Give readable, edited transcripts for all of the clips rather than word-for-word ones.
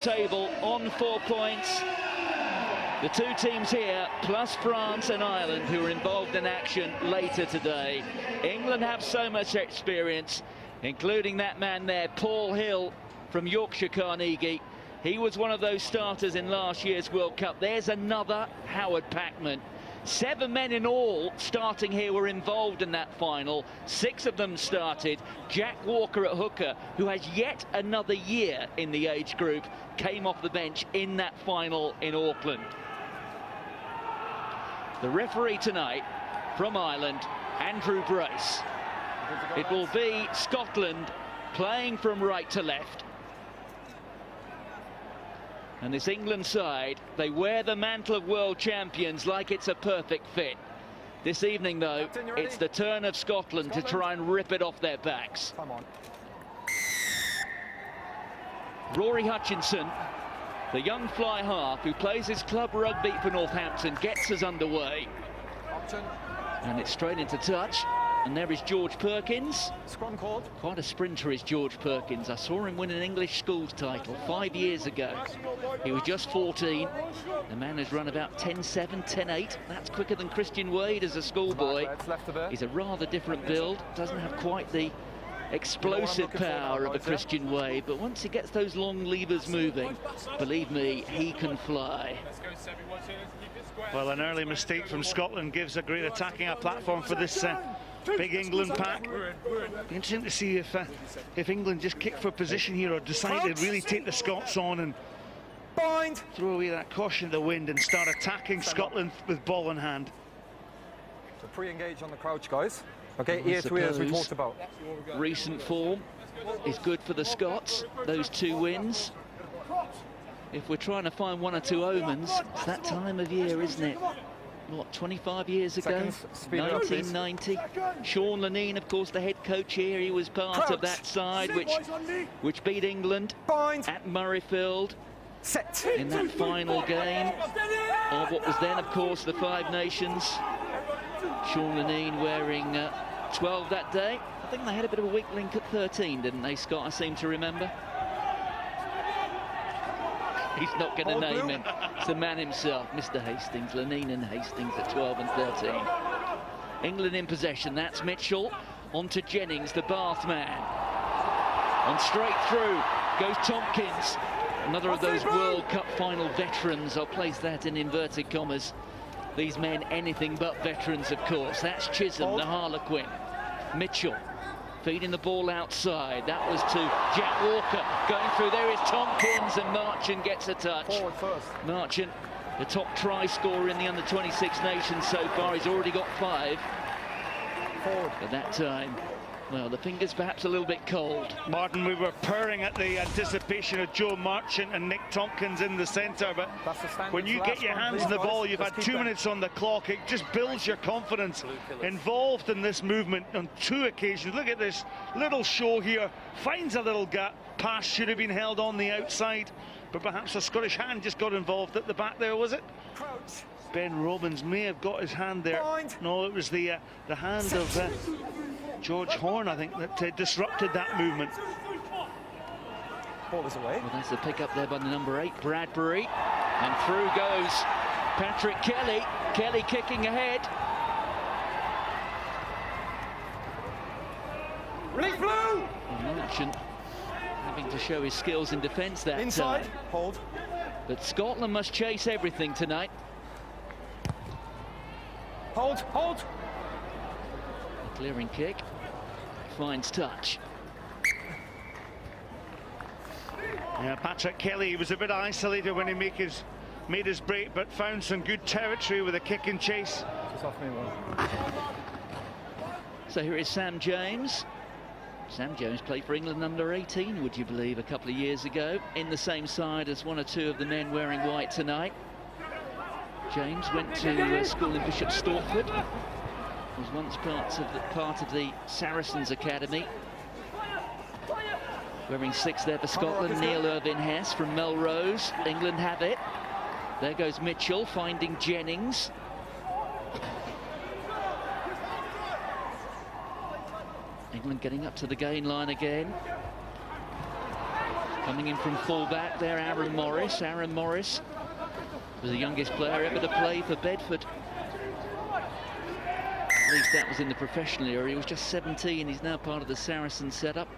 Table on 4 points. The two teams here, plus France and Ireland, who are involved in action later today. England have so much experience, including that man there, Paul Hill from Yorkshire Carnegie. He was one of those starters in last year's World Cup. There's another Howard Packman. 7 men in all starting here were involved in that final. 6 of them started. Jack Walker at hooker, who has yet another year in the age group, came off the bench in that final in Auckland. The referee tonight from Ireland, Andrew Brace. It will be Scotland playing from right to left. And this England side, they wear the mantle of world champions like it's a perfect fit. This evening, though, it's the turn of Scotland to try and rip it off their backs. Come on. Rory Hutchinson, the young fly half who plays his club rugby for Northampton, gets us underway. And it's straight into touch. And there is George Perkins. Scrum called. Quite a sprinter is George Perkins. I saw him win an English schools title 5 years ago. He was just 14. The man has run about 10.7, 10.8. That's quicker than Christian Wade as a schoolboy. He's a rather different build. Doesn't have quite the explosive power of a Christian Wade, but once he gets those long levers moving, believe me, he can fly. Well, an early mistake from Scotland gives a great attacking platform for this big England pack. Be interesting to see if England just kick for position here or decide to really take the Scots on and throw away that caution to the wind and start attacking Scotland with ball in hand. So pre-engage on the crouch, guys. Okay, ear to ear as we talked about. Recent form is good for the Scots, those 2 wins. If we're trying to find 1 or 2 omens, it's that time of year, isn't it? What, 25 years ago? 1990. Sean Lenine, of course, the head coach here. He was part of that side which beat England at Murrayfield in that final game of what was then, of course, the 5 Nations. Sean Lenine wearing 12 that day. I think they had a bit of a weak link at 13, didn't they, Scott? I seem to remember. He's not going to name him. It's the man himself, Mr. Hastings, Lenine and Hastings at 12 and 13. England in possession. That's Mitchell. On to Jennings, the Bath man. On straight through goes Tompkins. Another of those World Cup final veterans. I'll place that in inverted commas. These men anything but veterans, of course. That's Chisholm, the Harlequin. Mitchell feeding the ball outside. That was to Jack Walker. Going through, there is Tompkins, and Marchant gets a touch. Forward first. Marchant, the top try scorer in the under-26 nations so far. He's already got 5. Forward. At that time, well, the finger's perhaps a little bit cold. Martin, we were purring at the anticipation of Joe Marchant and Nick Tompkins in the centre, but when you get your hands on the ball, you've had 2 minutes on the clock. It just builds your confidence. Involved in this movement on 2 occasions. Look at this little show here. Finds a little gap. Pass should have been held on the outside, but perhaps a Scottish hand just got involved at the back there, was it? Crouch. Ben Robbins may have got his hand there. No, it was the hand of George Horn, I think, that disrupted that movement. Ball is away. Well, that's a pick up there by the number 8, Bradbury. And through goes Patrick Kelly. Kelly kicking ahead. Release blue! Marchant having to show his skills in defence that Inside. time. Hold. But Scotland must chase everything tonight. Hold. Hold. A clearing kick. Finds touch. Yeah, Patrick Kelly was a bit isolated when he made his break, but found some good territory with a kick and chase. Just off me one. So here is Sam James. Sam Jones played for England under 18, would you believe, a couple of years ago, in the same side as 1 or 2 of the men wearing white tonight. James went to school in Bishop Stortford. Was once part of the Saracens Academy. Wearing 6 there for Scotland, Neil Irvin Hess from Melrose. England have it. There goes Mitchell finding Jennings. England getting up to the gain line again. Coming in from full-back there, Aaron Morris. Aaron Morris was the youngest player ever to play for Bedford. At least that was in the professional era. He was just 17. He's now part of the Saracen setup.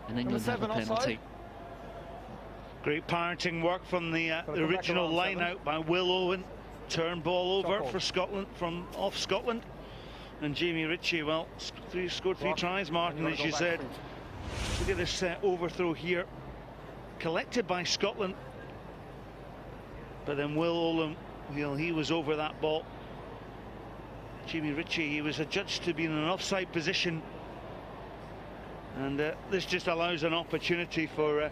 And England have a penalty. Great parenting work from the original line out by Will Owen. Turn ball over for Scotland from off Scotland. And Jamie Ritchie, well, scored 3 tries, Martin, as you said. Look at this overthrow here, collected by Scotland. But then Will Owen, he was over that ball. Jamie Ritchie, he was adjudged to be in an offside position. And this just allows an opportunity for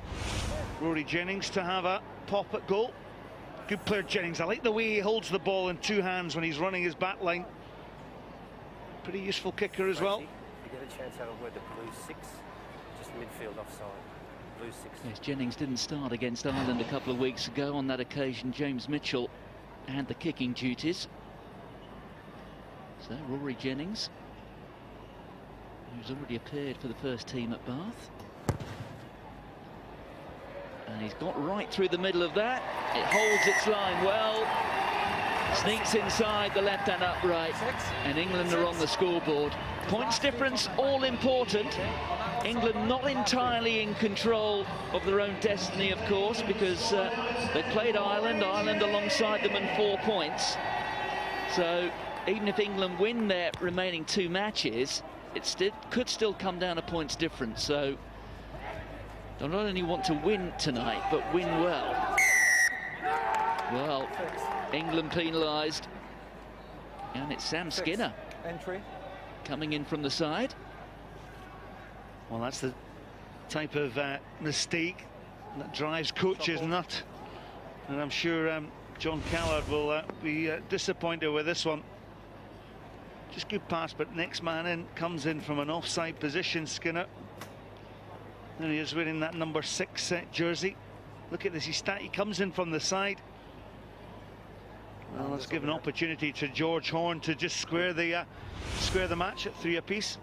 Rory Jennings to have a pop at goal. Good player, Jennings. I like the way he holds the ball in 2 hands when he's running his back line. Pretty useful kicker as well. You get a chance out of where the blue 6, just midfield offside. Blue 6. Yes, Jennings didn't start against Ireland a couple of weeks ago. On that occasion, James Mitchell had the kicking duties. So Rory Jennings, who's already appeared for the first team at Bath. And he's got right through the middle of that. It holds its line well. Sneaks inside the left-hand upright, and England are on the scoreboard. Points difference, all important. England not entirely in control of their own destiny, of course, because they played Ireland alongside them in 4 points. So even if England win their remaining 2 matches, it could still come down a points difference. So they'll not only want to win tonight, but win well. Well, England penalised, and it's Sam Skinner Entry. coming in from the side. Well, that's the type of mistake that drives coaches nut, and I'm sure John Callard will be disappointed with this one. Just good pass, but next man in comes in from an offside position, Skinner. There he is wearing that number 6 jersey. Look at this, he comes in from the side. Well, let's give an opportunity to George Horn to just square the match at 3 apiece.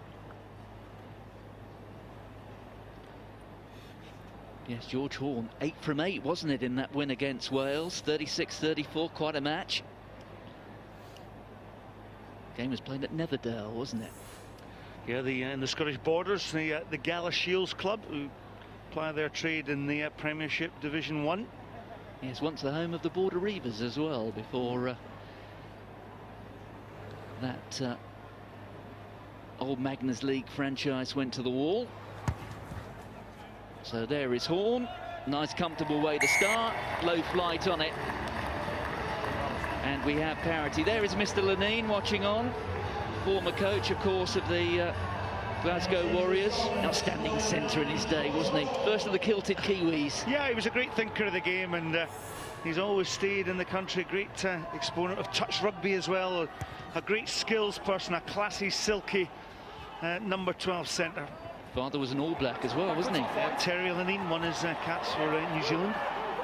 Yes, George Horn, 8 from 8, wasn't it, in that win against Wales? 36-34, quite a match. Game was played at Netherdale, wasn't it? Yeah, in the Scottish Borders, the Gala Shields club, who ply their trade in the Premiership Division 1. Yes, once the home of the Border Reivers as well, before that old Magners League franchise went to the wall. So there is Horn. Nice comfortable way to start. Low flight on it. And we have parity. There is Mr. Lenine watching on. Former coach, of course, of the Glasgow Warriors. Outstanding centre in his day, wasn't he? First of the kilted Kiwis. Yeah, he was a great thinker of the game, and he's always stayed in the country. Great exponent of touch rugby as well. A great skills person, a classy, silky number 12 centre. Father was an All Black as well, wasn't he? Terry Lenine won his caps for New Zealand.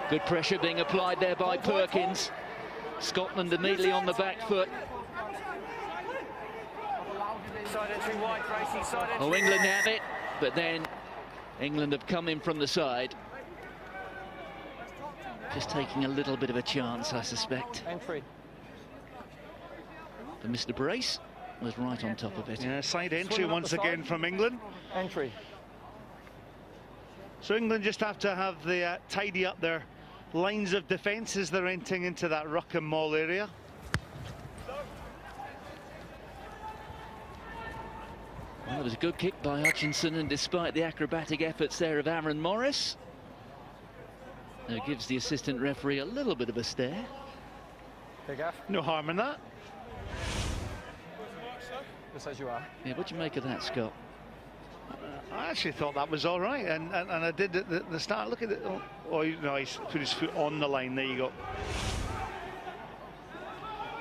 Good pressure being applied there by Perkins. Scotland immediately on the back foot. Oh, England have it, but then England have come in from the side. Just taking a little bit of a chance, I suspect. Entry. But Mr. Brace was right on top of it. Yeah, side entry once again from England. Entry. So England just have to have the tidy up their lines of defence as they're entering into that ruck and maul area. Well, it was a good kick by Hutchinson, and despite the acrobatic efforts there of Aaron Morris, it gives the assistant referee a little bit of a stare. Big F. No harm in that. Just as you are. Yeah, what do you make of that, Scott? I actually thought that was all right, and I did at the start. Look at it. Oh, no, he's put his foot on the line. There you go.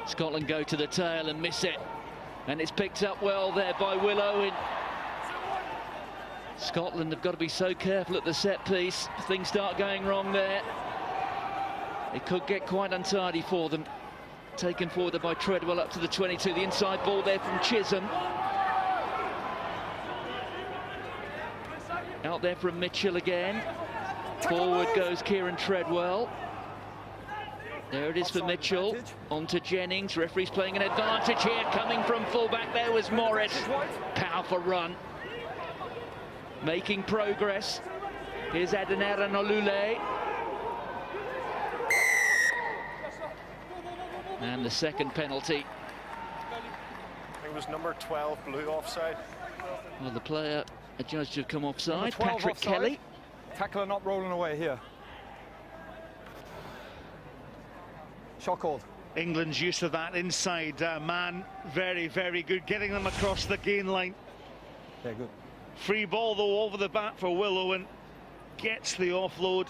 Scotland go to the tail and miss it, and it's picked up well there by Will Owen. Scotland have got to be so careful at the set piece. If things start going wrong there, it could get quite untidy for them. Taken forward by Treadwell up to the 22. The inside ball there from Chisholm. Out there from Mitchell again. Forward goes Kieran Treadwell. There it is for Mitchell. On to Jennings. Referee's playing an advantage here. Coming from fullback, there was Morris. Powerful run. Making progress. Here's Adenera Nolule. And the second penalty. It was number 12, blue, offside. Well, the player adjudged to have come offside. 12 Patrick offside. Kelly. Tackler not rolling away here. Shot called. England's use of that inside man, very, very good. Getting them across the gain line. Yeah, good. Free ball, though, over the bat for Will Owen. Gets the offload.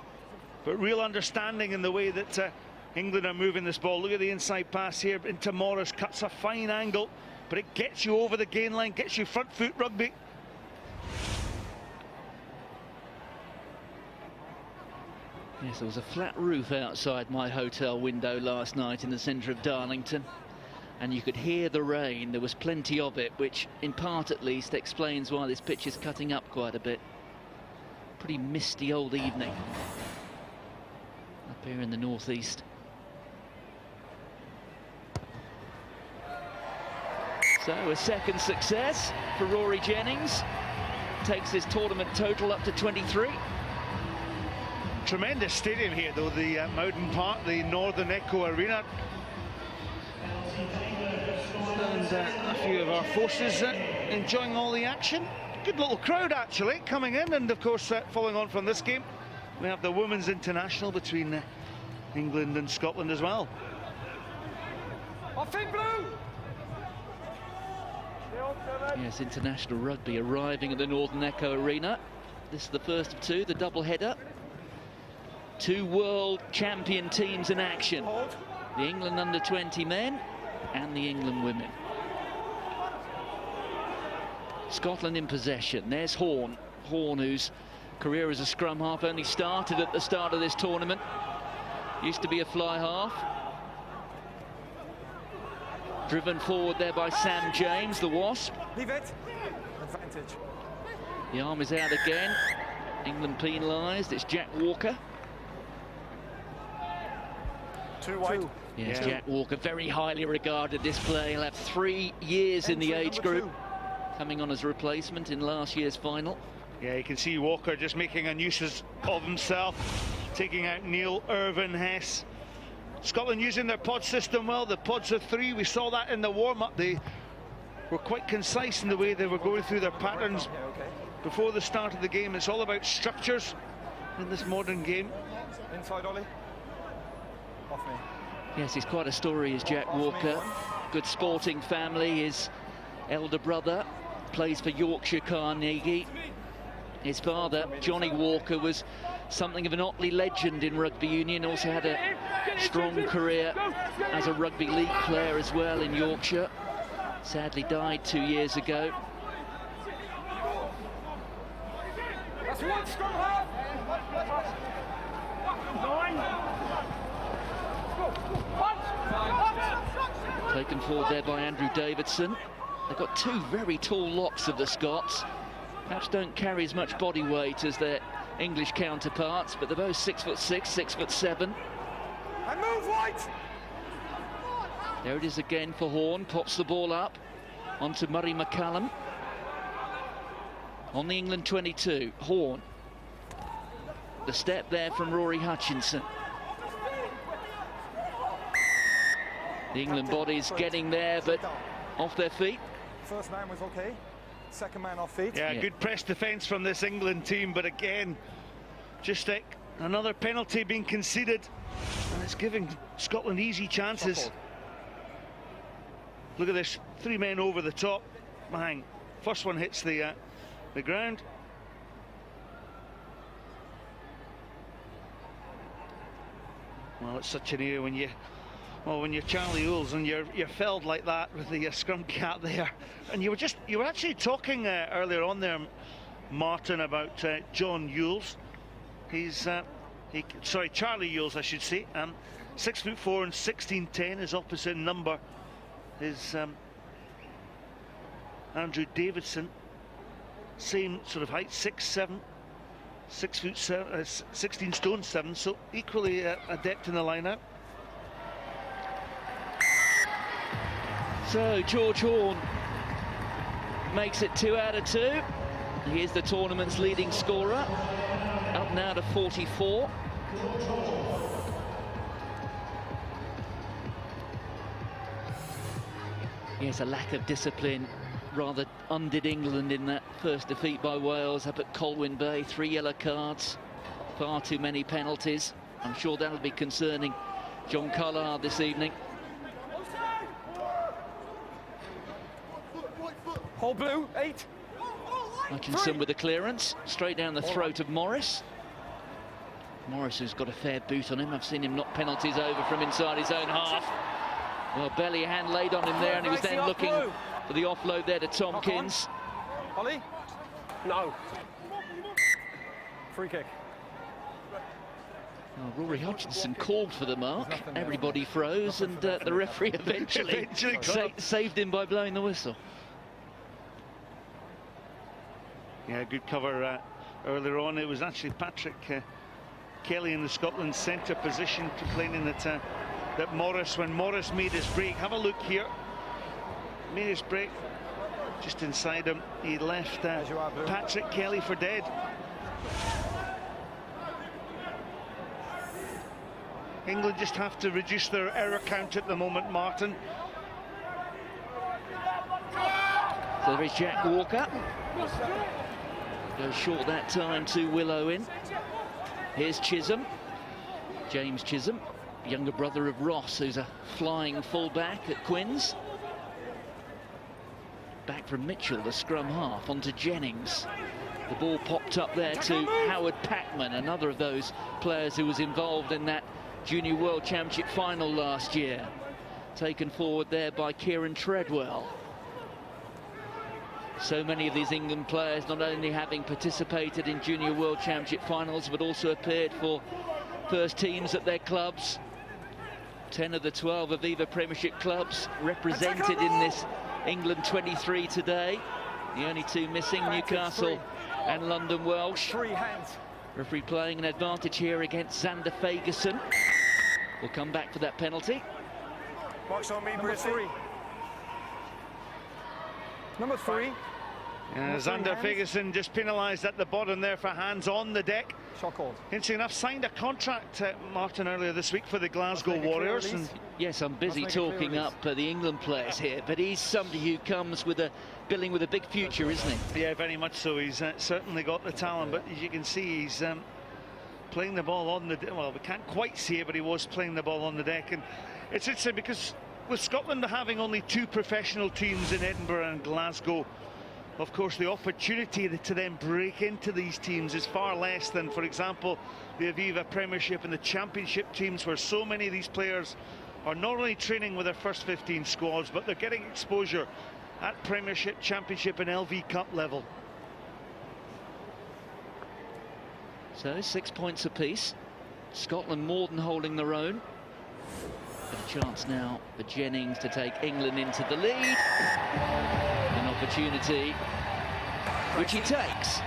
But real understanding in the way that England are moving this ball. Look at the inside pass here into Morris. Cuts a fine angle, but it gets you over the gain line, gets you front foot rugby. Yes, there was a flat roof outside my hotel window last night in the centre of Darlington, and you could hear the rain. There was plenty of it, which in part at least explains why this pitch is cutting up quite a bit. Pretty misty old evening up here in the northeast. So a second success for Rory Jennings. Takes his tournament total up to 23. Tremendous stadium here, though, the Mowden Park, the Northern Echo Arena. And a few of our forces enjoying all the action. Good little crowd, actually, coming in. And, of course, following on from this game, we have the Women's International between England and Scotland as well. Off in blue! Yes, international rugby arriving at the Northern Echo Arena. This is the first of two, the double header. Two world champion teams in action. The England under-20 men and the England women. Scotland in possession. There's Horne. Horne, whose career as a scrum half only started at the start of this tournament. Used to be a fly half. Driven forward there by Sam James, the Wasp. Leave it. Advantage. The arm is out again. England penalised. It's Jack Walker. Two wide. Yes, Yeah. Jack Walker, very highly regarded this player. He'll have 3 years in the age group. Coming on as a replacement in last year's final. Yeah, you can see Walker just making a nuisance of himself, taking out Neil Irvin Hess. Scotland using their pod system well. The pods of 3, we saw that in the warm-up. They were quite concise in the way they were going through their patterns before the start of the game. It's all about structures in this modern game. Inside Ollie. Off me. Yes, he's quite a story, is Jack Walker. Good sporting family. His elder brother plays for Yorkshire Carnegie. His father, Johnny Walker, was something of an Otley legend in rugby union. Also had a strong career as a rugby league player as well in Yorkshire. Sadly died 2 years ago. That's one scrum half. Taken forward there by Andrew Davidson. They've got 2 very tall locks of the Scots. Perhaps don't carry as much body weight as their English counterparts, but they're both 6'6", 6'7". And move white. There it is again for Horne. Pops the ball up onto Murray McCallum. On the England 22, Horne. The step there from Rory Hutchinson. The England bodies getting there, but off their feet. First man was okay. Second man off feet. Yeah, good press defence from this England team, but again, just another penalty being conceded, and it's giving Scotland easy chances. Look at this, 3 men over the top. Bang. First one hits the ground. Well, it's such an era when you're Charlie Ewels and you're felled like that with the scrum cap there. And you were actually talking earlier on there, Martin, about John Ewels. He's Charlie Ewels, I should say. 6'4" and 16'10", his opposite number is Andrew Davidson. Same sort of height, 6'7". 16 stone 7, so equally adept in the line-out. So George Horne makes it 2 out of 2. He is the tournament's leading scorer, up now to 44. Yes, a lack of discipline rather undid England in that first defeat by Wales up at Colwyn Bay. 3 yellow cards, far too many penalties. I'm sure that'll be concerning John Collard this evening. Hold blue, 8. Hutchinson with the clearance, straight down the throat of Morris. Morris, who's got a fair boot on him. I've seen him knock penalties over from inside his own half. Well, belly hand laid on him there, and he was then looking for the offload there to Tompkins. Ollie? No. Free kick. Oh, Rory Hutchinson called for the mark. Everybody froze, and the referee eventually saved him by blowing the whistle. Yeah, good cover earlier on. It was actually Patrick Kelly in the Scotland centre position complaining that Morris, when Morris made his break, have a look here, made his break just inside him, he left Patrick Kelly for dead. England just have to reduce their error count at the moment, Martin. So there is Jack Walker. Goes short that time to Will Owen. Here's Chisholm, James Chisholm, younger brother of Ross, who's a flying full-back at Quins. Back from Mitchell, the scrum half, onto Jennings. The ball popped up there to Howard Packman, another of those players who was involved in that Junior World Championship final last year. Taken forward there by Kieran Treadwell. So many of these England players not only having participated in Junior World Championship finals, but also appeared for first teams at their clubs. 10 of the 12 Aviva Premiership clubs represented in this England 23 today. The only 2 missing, Newcastle and London Welsh. 3 hands. Referee playing an advantage here against Xander Fagerson. We'll come back for that penalty. Marks on me, Number 3. Number 3. Xander Fagerson just penalised at the bottom there for hands on the deck. Shot called. Interesting enough, signed a contract, Martin, earlier this week for the Glasgow Warriors. And yes, I'm busy talking up the England players here, but he's somebody who comes with billing with a big future, isn't he? Yeah, very much so. He's certainly got the talent, but as you can see, he's playing the ball on the well, we can't quite see it, but he was playing the ball on the deck. And it's interesting because with Scotland having only 2 professional teams in Edinburgh and Glasgow, of course the opportunity to then break into these teams is far less than, for example, the Aviva Premiership and the Championship teams, where so many of these players are not only training with their first 15 squads, but they're getting exposure at Premiership, Championship and LV Cup level. So 6 points apiece. Scotland more than holding their own. A chance now for Jennings to take England into the lead. An opportunity which he takes.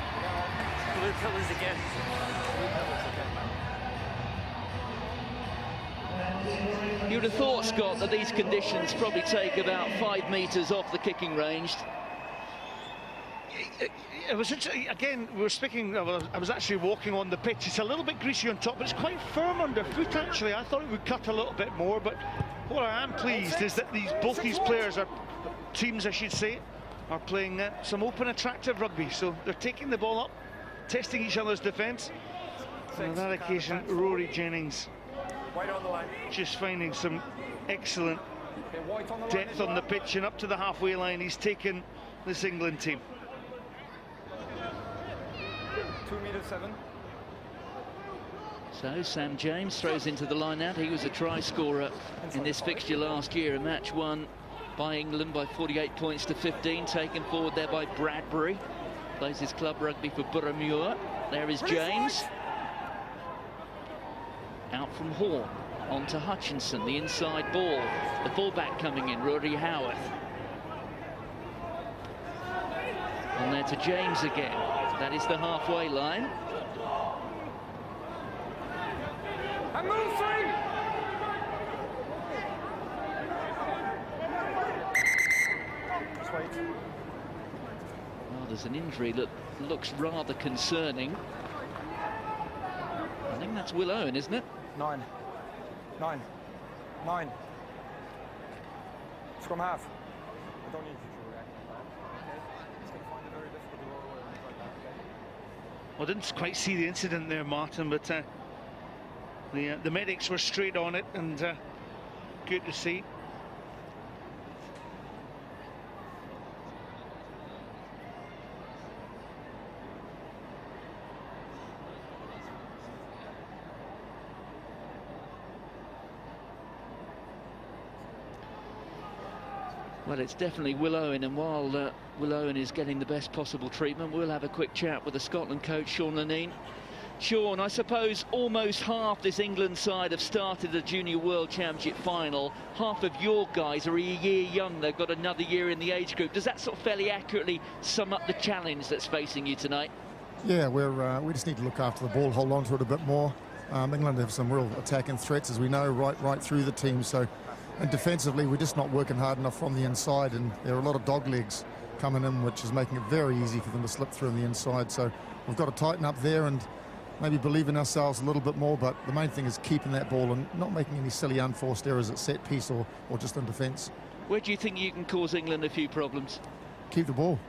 Blue colours again. You'd have thought, Scott, that these conditions probably take about 5 metres off the kicking range. It was again, we were speaking, I was actually walking on the pitch. It's a little bit greasy on top, but it's quite firm underfoot actually. I thought it would cut a little bit more, but what I am pleased is that both these players, are teams I should say, are playing some open, attractive rugby. So they're taking the ball up, testing each other's defence. On that occasion, Rory Jennings just finding some excellent depth on the pitch, and up to the halfway line he's taken this England team. 2.7 meters. So Sam James throws into the line out. He was a try scorer in this fixture last year, a match won by England by 48 points to 15, taken forward there by Bradbury. Plays his club rugby for Boroughmuir. There is James. Out from Horne, on to Hutchinson, the inside ball. The fullback coming in, Rory Howarth. On there to James again. That is the halfway line. And move 3! Just wait. Well, there's an injury that looks rather concerning. I think that's Will Owen, isn't it? 9. 9. 9. Scrum half. I don't need you to react on that. Okay? He's going to find it very difficult to roll away when he's like that, okay? Well, I didn't quite see the incident there, Martin, but the medics were straight on it, and good to see. Well, it's definitely Will Owen, and while Will Owen is getting the best possible treatment, we'll have a quick chat with the Scotland coach, Sean Lenneen. Sean, I suppose almost half this England side have started the Junior World Championship final. Half of your guys are a year young. They've got another year in the age group. Does that sort of fairly accurately sum up the challenge that's facing you tonight? Yeah, we just need to look after the ball, hold on to it a bit more. England have some real attacking threats, as we know, right through the team. So, and defensively, we're just not working hard enough from the inside, and there are a lot of dog legs coming in, which is making it very easy for them to slip through on the inside. So we've got to tighten up there and maybe believe in ourselves a little bit more, but the main thing is keeping that ball and not making any silly unforced errors at set piece or just in defence. Where do you think you can cause England a few problems? Keep the ball.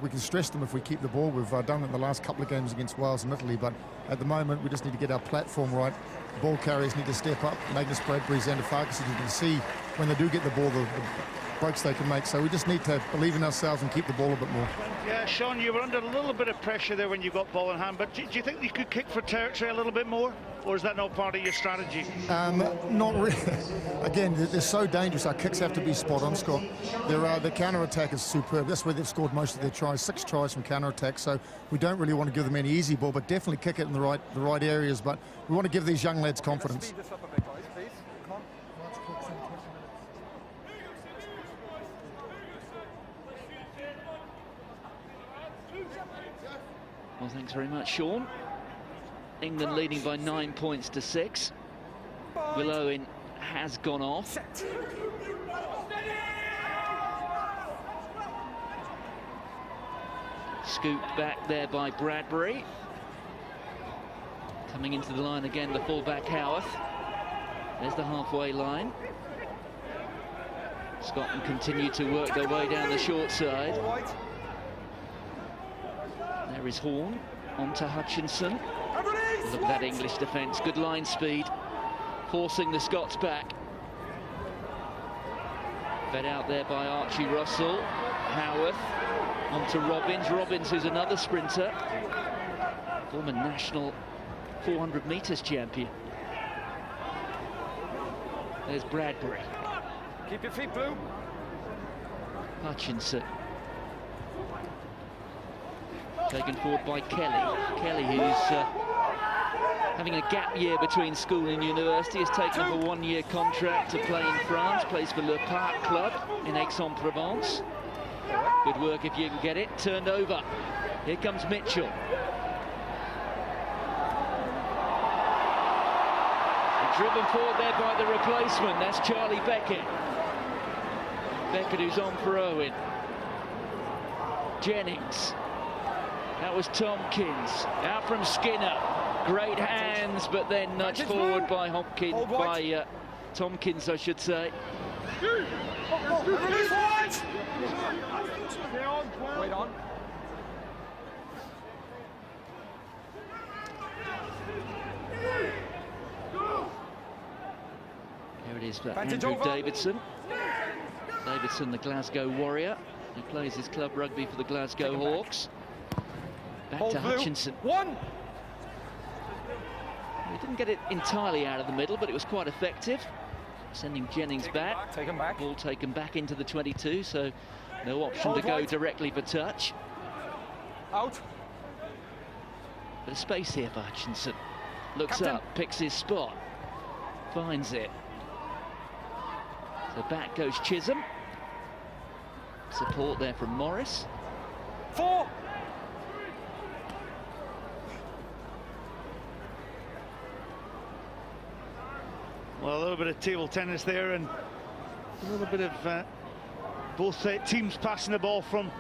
We can stress them if we keep the ball. We've done it in the last couple of games against Wales and Italy, but at the moment we just need to get our platform right. Ball carriers need to step up. Magnus Bradbury, Xander Farkas, you can see when they do get the ball, the breaks they can make. So we just need to believe in ourselves and keep the ball a bit more. Yeah, Sean, you were under a little bit of pressure there when you got ball in hand, but do you think you could kick for territory a little bit more? Or is that not part of your strategy? Not really. Again, they're so dangerous. Our kicks have to be spot on, Scott. The counter-attack is superb. That's where they've scored most of their tries, 6 tries from counter-attack. So we don't really want to give them any easy ball, but definitely kick it in the right areas. But we want to give these young lads confidence. Speed this up a bit, guys, please. Come on. Well, thanks very much, Sean. England leading by 9 points to 6. Will Owen has gone off. Scooped back there by Bradbury. Coming into the line again, the fullback Howarth. There's the halfway line. Scotland continue to work their way down the short side. There is Horn, on to Hutchinson. Look at that English defence, good line speed, forcing the Scots back. Fed out there by Archie Russell. Howarth, on to Robbins. Robbins, who's another sprinter. Former national 400 metres champion. There's Bradbury. Keep your feet blue. Hutchinson. Taken forward by Kelly. Kelly, who's having a gap year between school and university, has taken up a 1-year contract to play in France, plays for Le Parc Club in Aix-en-Provence. Good work if you can get it. Turned over. Here comes Mitchell. Driven forward there by the replacement. That's Charlie Beckett. Beckett, who's on for Owen. Jennings. That was Tompkins. Out from Skinner. Great hands, but then nudged forward by Hopkins, by Tompkins, I should say. Wait on. Here it is for Andrew Davidson. Davidson, the Glasgow Warrior, who plays his club rugby for the Glasgow Hawks. Back to Hutchinson. He didn't get it entirely out of the middle, but it was quite effective. Sending Jennings back. Take him back. Ball taken back into the 22, so no option to go directly for touch. Out. Bit of space here for Hutchinson. Looks up, picks his spot, finds it. So back goes Chisholm. Support there from Morris. 4. Well, a little bit of table tennis there, and a little bit of both teams passing the ball from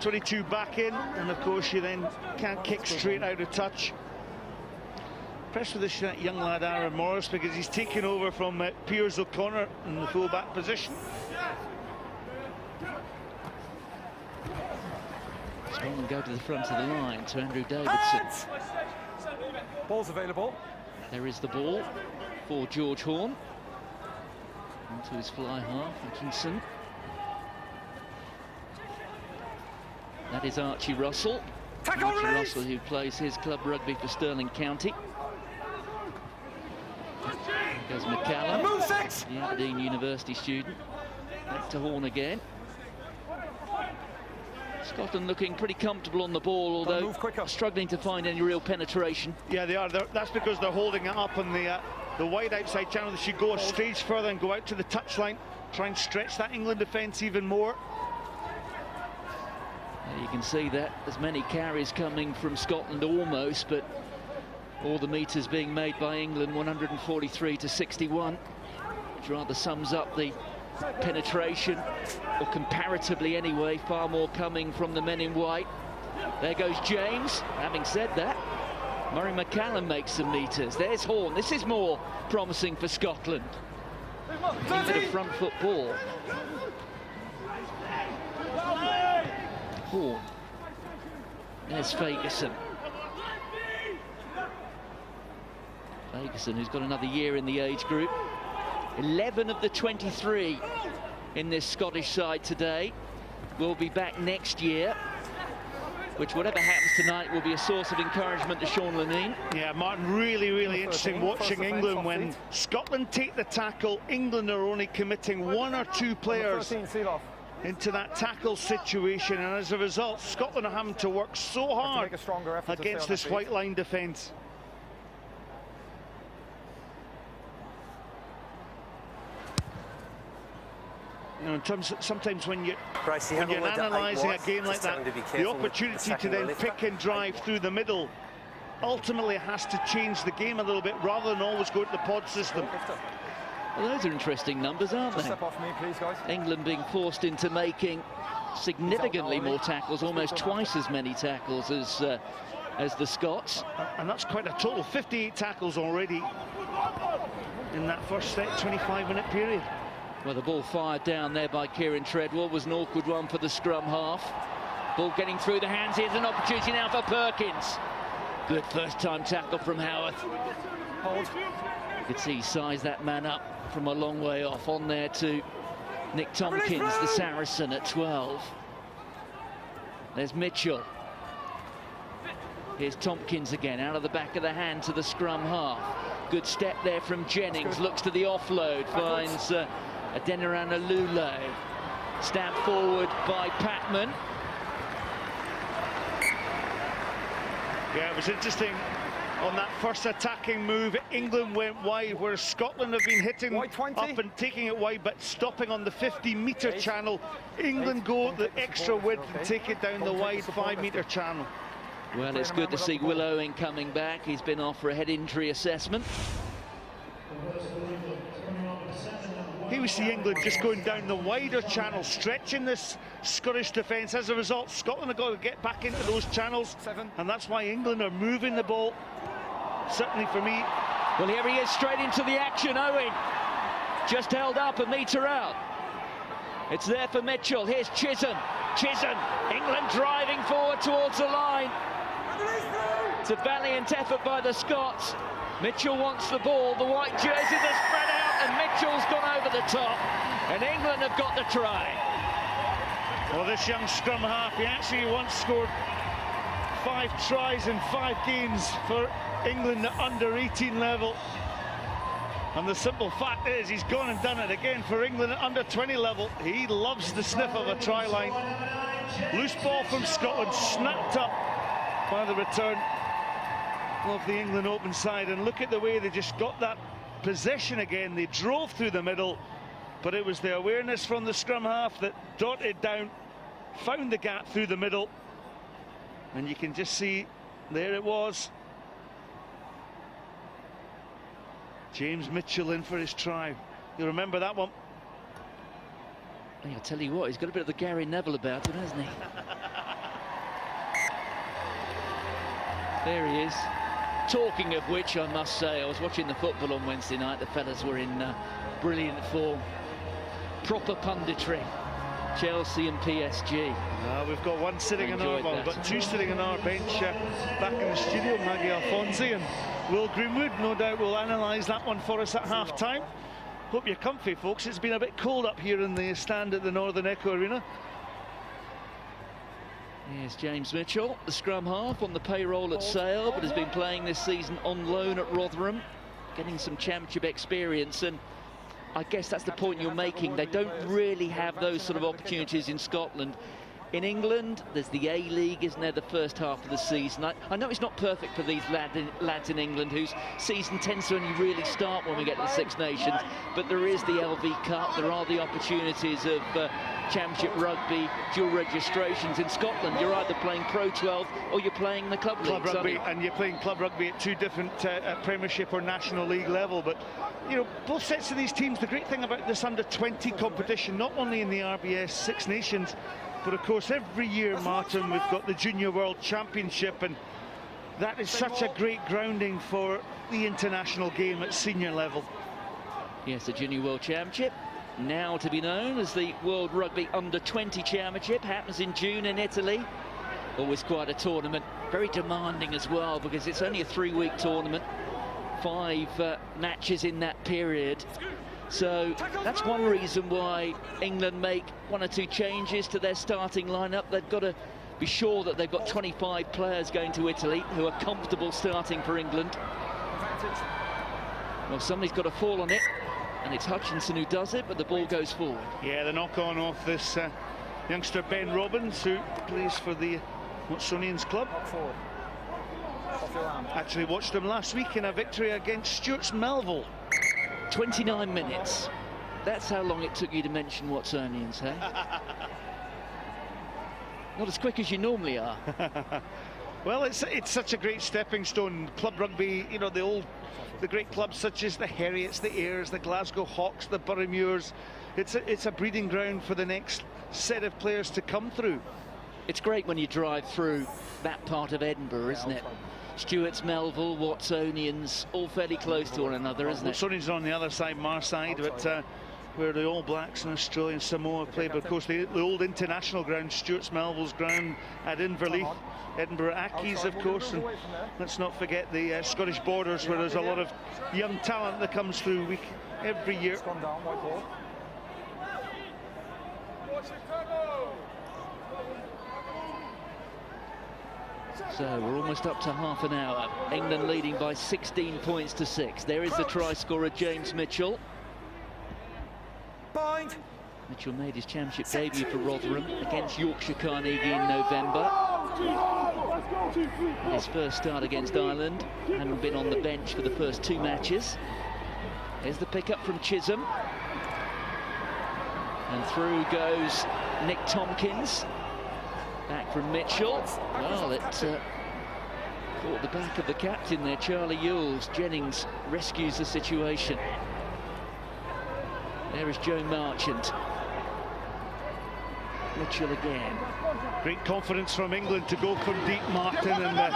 22 back in, and of course you then can't kick straight out of touch. Impressed with this young lad Aaron Morris, because he's taken over from Piers O'Connor in the full-back position. Scotland go to the front of the line to Andrew Davidson. Ball's available. There is the ball for George Horne. Onto his fly half, Atkinson. That is Archie Russell. Archie Russell, who plays his club rugby for Stirling County. There goes McCallum, the Aberdeen University student. Back to Horne again. Scotland looking pretty comfortable on the ball, although struggling to find any real penetration. Yeah, they are. That's because they're holding it up on the wide outside channel. They should go a stage further and go out to the touchline, try and stretch that England defence even more. You can see that as many carries coming from Scotland almost, but all the metres being made by England, 143 to 61, which rather sums up the penetration, or comparatively anyway, far more coming from the men in white. There goes James. Having said that, Murray McCallum makes some metres. There's Horne. This is more promising for Scotland. Into the front foot ball. Horne. There's Fagerson. Fagerson, who's got another year in the age group. 11 of the 23 in this Scottish side today will be back next year, which, whatever happens tonight, will be a source of encouragement to Sean Lamine. Yeah, Martin, really interesting watching England. When Scotland take the tackle, England are only committing 1 or 2 players into that tackle situation, and as a result, Scotland are having to work so hard against this white line defence. You know, in terms sometimes when you're analysing a game like that, the opportunity to then pick and drive through the middle ultimately has to change the game a little bit, rather than always go to the pod system. Well, those are interesting numbers, aren't they? Step off me, please, guys. England being forced into making significantly more tackles, almost twice as many tackles as the Scots. And that's quite a total, 58 tackles already in that first 25-minute period. Well, the ball fired down there by Kieran Treadwell was an awkward one for the scrum half. Ball getting through the hands. Here's an opportunity now for Perkins. Good first-time tackle from Howarth. Hold. You could see he sized that man up from a long way off. On there to Nick Tompkins, the Saracen, at 12. There's Mitchell. Here's Tompkins again, out of the back of the hand to the scrum half. Good step there from Jennings. Looks to the offload, finds Adeniran Alule. Stabbed forward by Patman. Yeah, it was interesting. On that first attacking move, England went wide, whereas Scotland have been hitting up and taking it wide, but stopping on the 50-metre channel. England go the extra width and take it down the wide 5-metre channel. Well, it's good to see Will Owen coming back. He's been off for a head injury assessment. Here we see England just going down the wider channel, stretching this Scottish defence. As a result, Scotland have got to get back into those channels, and that's why England are moving the ball, certainly for me. Well, here he is, straight into the action. Owen just held up a metre out. It's there for Mitchell. Here's Chisholm. Chisholm, England driving forward towards the line. It's a valiant effort by the Scots. Mitchell wants the ball. The white jerseys are spread out, and Mitchell's gone over the top, and England have got the try. Well, this young scrum half, he actually once scored 5 tries in 5 games for England at under 18 level. And the simple fact is, he's gone and done it again for England at under 20 level. He loves the sniff of a try line. Loose ball from Scotland, snapped up by the return of the England open side. And look at the way they just got that possession again. They drove through the middle, but it was the awareness from the scrum half that dotted down, found the gap through the middle. And you can just see, there it was. James Mitchell in for his try. You remember that one? I'll tell you what, he's got a bit of the Gary Neville about him, hasn't he? There he is. Talking of which, I must say, I was watching the football on Wednesday night. The fellas were in brilliant form. Proper punditry. Chelsea and PSG. We've got one sitting in our, well, we've got two sitting in our bench back in the studio, Maggie Alfonsi and Will Greenwood. No doubt will analyse that one for us at half-time. Hope you're comfy, folks. It's been a bit cold up here in the stand at the Northern Echo Arena. Here's James Mitchell, the scrum half, on the payroll at Sale, but has been playing this season on loan at Rotherham, getting some championship experience. And I guess that's the point you're making. They don't really have those sort of opportunities in Scotland. In England, there's the A-League, isn't there, the first half of the season. I know it's not perfect for these lads in England whose season tends to only really start when we get to the Six Nations, but there is the LV Cup, there are the opportunities of Championship Rugby, dual registrations. In Scotland, you're either playing Pro 12 or you're playing the Club League. Rugby, and you're playing Club Rugby at two different Premiership or National League level. But, you know, both sets of these teams, the great thing about this under-20 competition, not only in the RBS Six Nations, but of course every year, Martin, we've got the Junior World Championship, and that is such a great grounding for the international game at senior level. Yes, the Junior World Championship, now to be known as the World Rugby Under-20 Championship, happens in June in Italy. Always quite a tournament, very demanding as well, because it's only a 3-week tournament, 5 matches in that period. So that's one reason why England make 1 or 2 changes to their starting lineup. They've got to be sure that they've got 25 players going to Italy who are comfortable starting for England. Well, somebody's got to fall on it, and it's Hutchinson who does it, but the ball goes forward. Yeah, the knock-on off this youngster Ben Robbins, who plays for the Watsonians club. Actually watched him last week in a victory against Stuart's Melville. 29 minutes. That's how long it took you to mention Watsonians, hey? Not as quick as you normally are. Well, it's such a great stepping stone. Club rugby, you know, the great clubs such as the Heriots, the Ayers, the Glasgow Hawks, the Boroughmuirs. It's a breeding ground for the next set of players to come through. It's great when you drive through that part of Edinburgh, isn't it? Stuart's, Melville, Watsonians, all fairly close to one another, isn't it? Watsonians are on the other side, Marside, but where the All Blacks and Australia and Samoa play. But of course, the old international ground, Stuart's Melville's ground at Inverleith, Edinburgh Accies, of course, and let's not forget the Scottish Borders, where there's a lot of young talent that comes through every year. So we're almost up to half an hour. England leading by 16 points to 6. There is the try scorer, James Mitchell. Mitchell made his championship debut for Rotherham against Yorkshire Carnegie in November. His first start against Ireland, having been on the bench for the first 2 matches. There's the pick-up from Chisholm. And through goes Nick Tompkins. Back from Mitchell. Well, it caught the back of the captain there, Charlie Ewells. Jennings rescues the situation. There is Joe Marchant. Mitchell again. Great confidence from England to go from deep, Martin, and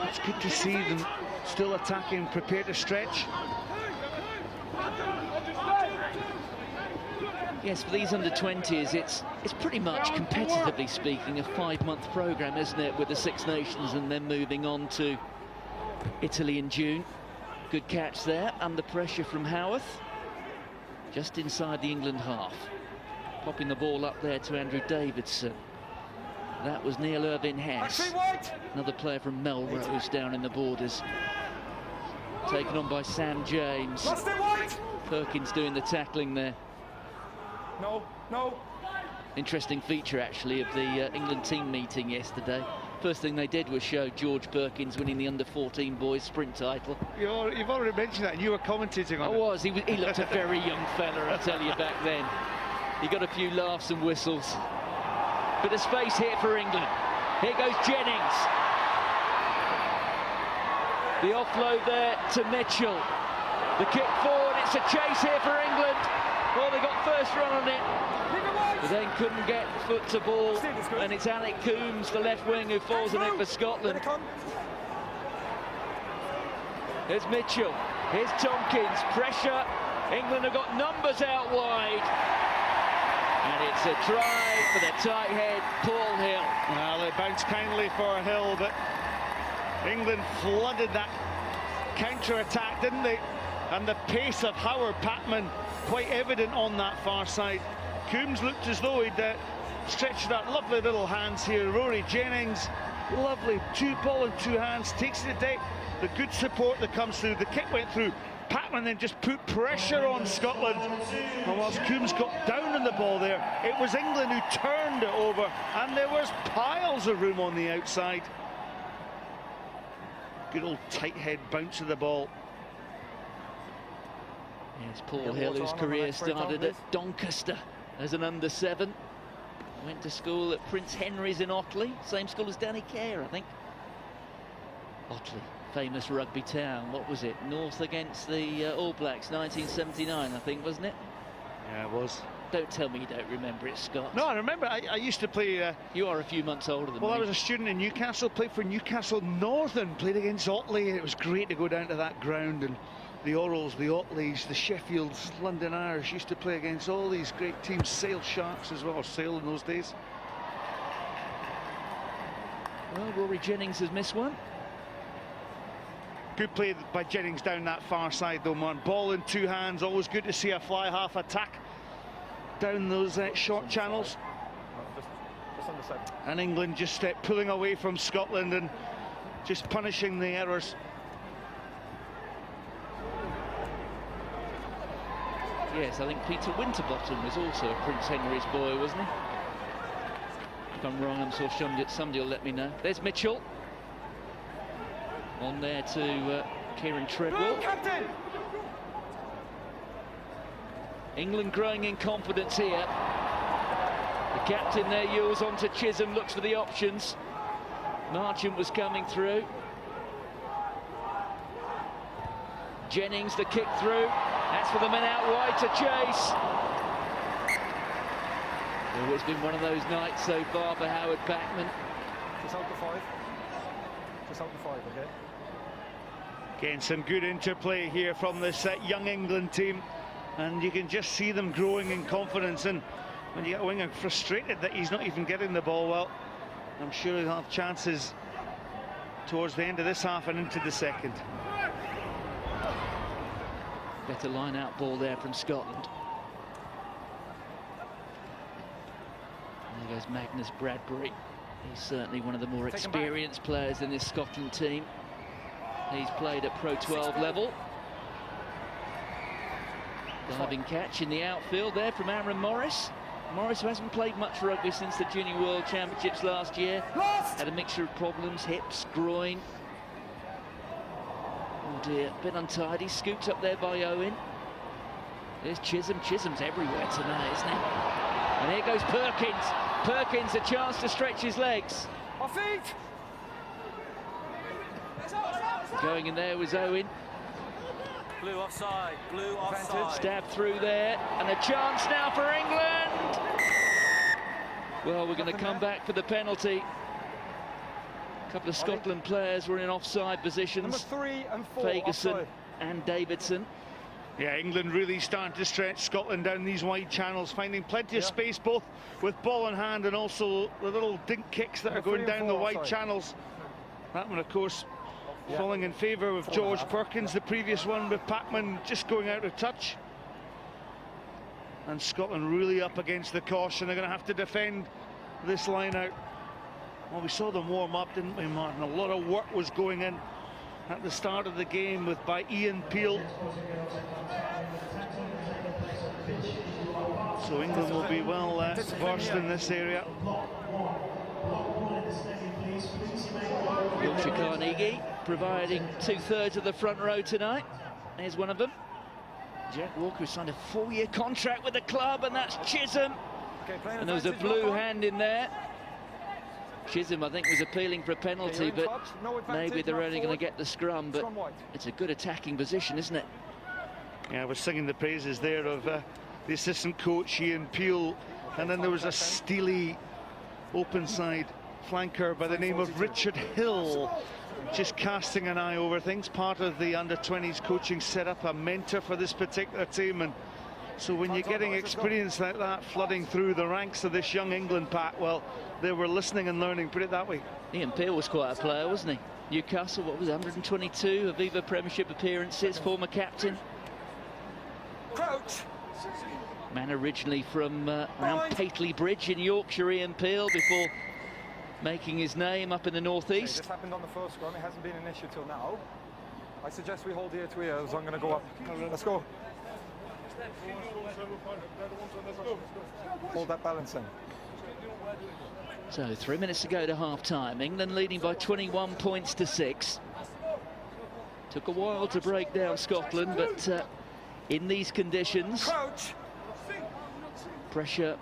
it's good to see them still attacking, prepared to stretch. Yes, for these under-20s, it's pretty much, competitively speaking, a 5-month programme, isn't it, with the Six Nations and then moving on to Italy in June. Good catch there, under pressure from Howarth, just inside the England half. Popping the ball up there to Andrew Davidson. That was Neil Irvin Hess, another player from Melrose down in the borders. Taken on by Sam James. Perkins doing the tackling there. No. Interesting feature, actually, of the England team meeting yesterday. First thing they did was show George Perkins winning the under-14 boys sprint title. You've already mentioned that, and you were commentating on it. I was. He looked a very young fella, I tell you, back then. He got a few laughs and whistles. Bit of space here for England. Here goes Jennings. The offload there to Mitchell. The kick forward, it's a chase here for England. Well, they got first run on it, but then couldn't get foot to ball, and it's Alec Coombs, the left wing, who falls on it for Scotland. Here's Mitchell, here's Tompkins, pressure. England have got numbers out wide. And it's a try for the tight head, Paul Hill. Well, it bounced kindly for Hill, but England flooded that counter-attack, didn't they? And the pace of Howard Packman quite evident on that far side. Coombs looked as though he'd stretched out lovely little hands here. Rory Jennings, lovely ball in two hands, takes it to deck. The good support that comes through. The kick went through. Packman then just put pressure on Scotland. And whilst Coombs got down on the ball there, it was England who turned it over, and there was piles of room on the outside. Good old tight head bounce of the ball. Yes, Paul Hill, whose career started at Doncaster as an under-7. Went to school at Prince Henry's in Otley, same school as Danny Kerr, I think. Otley, famous rugby town. What was it? North against the All Blacks, 1979, I think, wasn't it? Yeah, it was. Don't tell me you don't remember it, Scott. No, I remember. I used to play... you are a few months older than me. Well, I was a student in Newcastle, played for Newcastle Northern, played against Otley, and it was great to go down to that ground, and the Orals, the Otleys, the Sheffields, London Irish used to play against all these great teams, Sale Sharks as well, or Sale in those days. Well, Rory Jennings has missed one. Good play by Jennings down that far side though, man. Ball in two hands, always good to see a fly half attack down those short channels. Just on the side. And England just pulling away from Scotland and just punishing the errors. Yes, I think Peter Winterbottom was also a Prince Henry's boy, wasn't he? If I'm wrong, I'm sure somebody will let me know. There's Mitchell. On there to Kieran Treadwell. England growing in confidence here. The captain there, Yules, on to Chisholm, looks for the options. Marchant was coming through. Jennings, the kick through. That's for the men out wide to chase. It's been one of those nights so far for Howard Packman. Just out the 5. Just out the 5, okay? Again, some good interplay here from this young England team, and you can just see them growing in confidence. And when you get a winger frustrated that he's not even getting the ball, well, I'm sure he'll have chances towards the end of this half and into the second. Better line-out ball there from Scotland. There goes Magnus Bradbury. He's certainly one of the more experienced players in this Scotland team. He's played at Pro 12 level. Diving catch in the outfield there from Aaron Morris. Morris, who hasn't played much rugby since the Junior World Championships last year. Had a mixture of problems, hips, groin. Oh dear, a bit untidy, scooped up there by Owen. There's Chisholm. Chisholm's everywhere tonight, isn't he? And here goes Perkins. Perkins, a chance to stretch his legs. Off feet! Going in there was Owen. Blue offside, blue offside. Stab through there, and a chance now for England. Well, we're going to come back for the penalty. A couple of Scotland players were in offside positions. Number 3 and 4 Fagerson offside. and Davidson. Yeah, England really starting to stretch Scotland down these wide channels, finding plenty of space, both with ball in hand and also the little dink kicks that are going down the wide channels. That one, of course, falling in favour of George Perkins, the previous one with Packman just going out of touch. And Scotland really up against the caution. They're going to have to defend this line out. Well, we saw them warm up, didn't we, Martin? A lot of work was going in at the start of the game by Ian Peel. So England will be well versed in this area. Wiltshire Carnegie providing 2/3 of the front row tonight. There's one of them. Jack Walker signed a 4-year contract with the club, and that's Chisholm. And there was a blue hand in there. Chisholm, I think, was appealing for a penalty, but maybe they're only going to get the scrum. But it's a good attacking position, isn't it? Yeah, I was singing the praises there of the assistant coach Ian Peel, and then there was a steely open side flanker by the name of Richard Hill, just casting an eye over things, part of the under-20s coaching setup, a mentor for this particular team. And so when you're getting experience like that flooding through the ranks of this young England pack, well, they were listening and learning, put it that way. Ian Peel was quite a player, wasn't he? Newcastle, what was it, 122 Aviva Premiership appearances, former captain. Crouch. Man originally from around Pateley Bridge in Yorkshire, Ian Peel, before making his name up in the northeast. This happened on the first scrum. It hasn't been an issue till now. I suggest we hold here to ears. I'm going to go up. Let's go. Hold that balance in. So 3 minutes to go to half-time. England leading by 21 points to 6. Took a while to break down Scotland, but in these conditions, pressure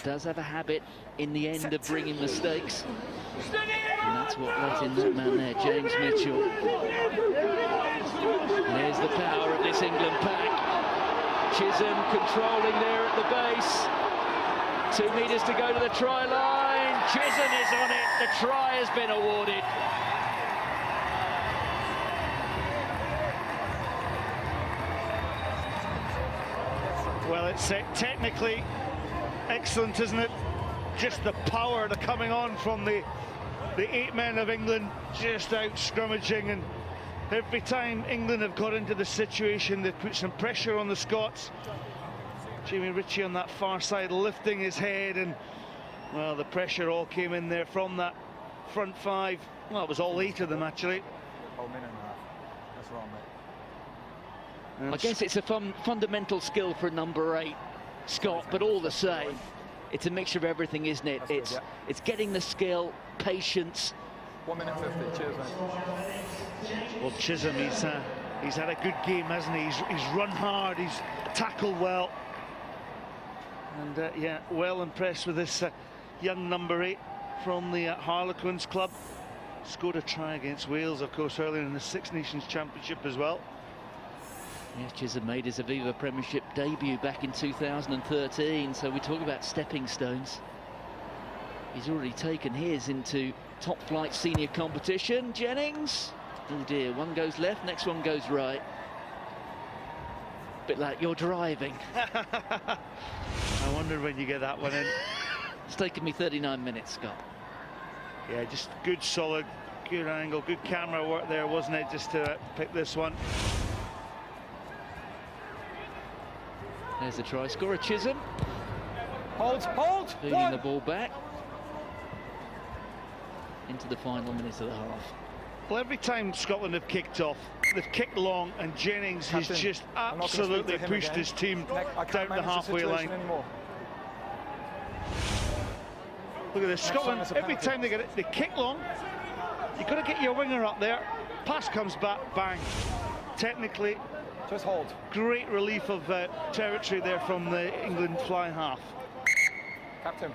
does have a habit in the end of bringing mistakes. And that's what let in that man there, James Mitchell. There's the power of this England pack. Chisholm controlling there at the base. 2 meters to go to the try line. Chisholm is on it. The try has been awarded. Well, it's technically excellent, isn't it? Just the power that's coming on from the 8 men of England, just out scrummaging, and every time England have got into the situation, they've put some pressure on the Scots. Jamie Ritchie on that far side lifting his head, and well, the pressure all came in there from that front 5. Well, it was all 8 of them actually. Oh, minute and a half. That's wrong, mate. I guess it's a fundamental skill for number 8, Scott, but all the same, it's a mixture of everything, isn't it? That's good, It's getting the skill, patience. 1 minute 50. Cheers, mate. Well, Chisholm, he's had a good game, hasn't he? He's run hard, he's tackled well. And yeah, well impressed with this young number 8 from the Harlequins club. Scored a try against Wales, of course, earlier in the Six Nations Championship as well. Yes, Chisholm made his Aviva Premiership debut back in 2013, so we talk about stepping stones. He's already taken his into top flight senior competition. Jennings, oh dear, one goes left, next one goes right. Bit like you're driving. I wonder when you get that one in. It's taken me 39 minutes, Scott. Yeah, just good, solid, good angle, good camera work there, wasn't it, just to pick this one. There's the try scorer, Chisholm. Hold. Feeding the ball back into the final minutes of the half. Well, every time Scotland have kicked off, they've kicked long, and Jennings has just absolutely pushed his team down the halfway line. Look at this, Scotland, every time they get it, they kick long. You've got to get your winger up there. Pass comes back, bang. Technically, just hold. Great relief of territory there from the England fly half. Captain,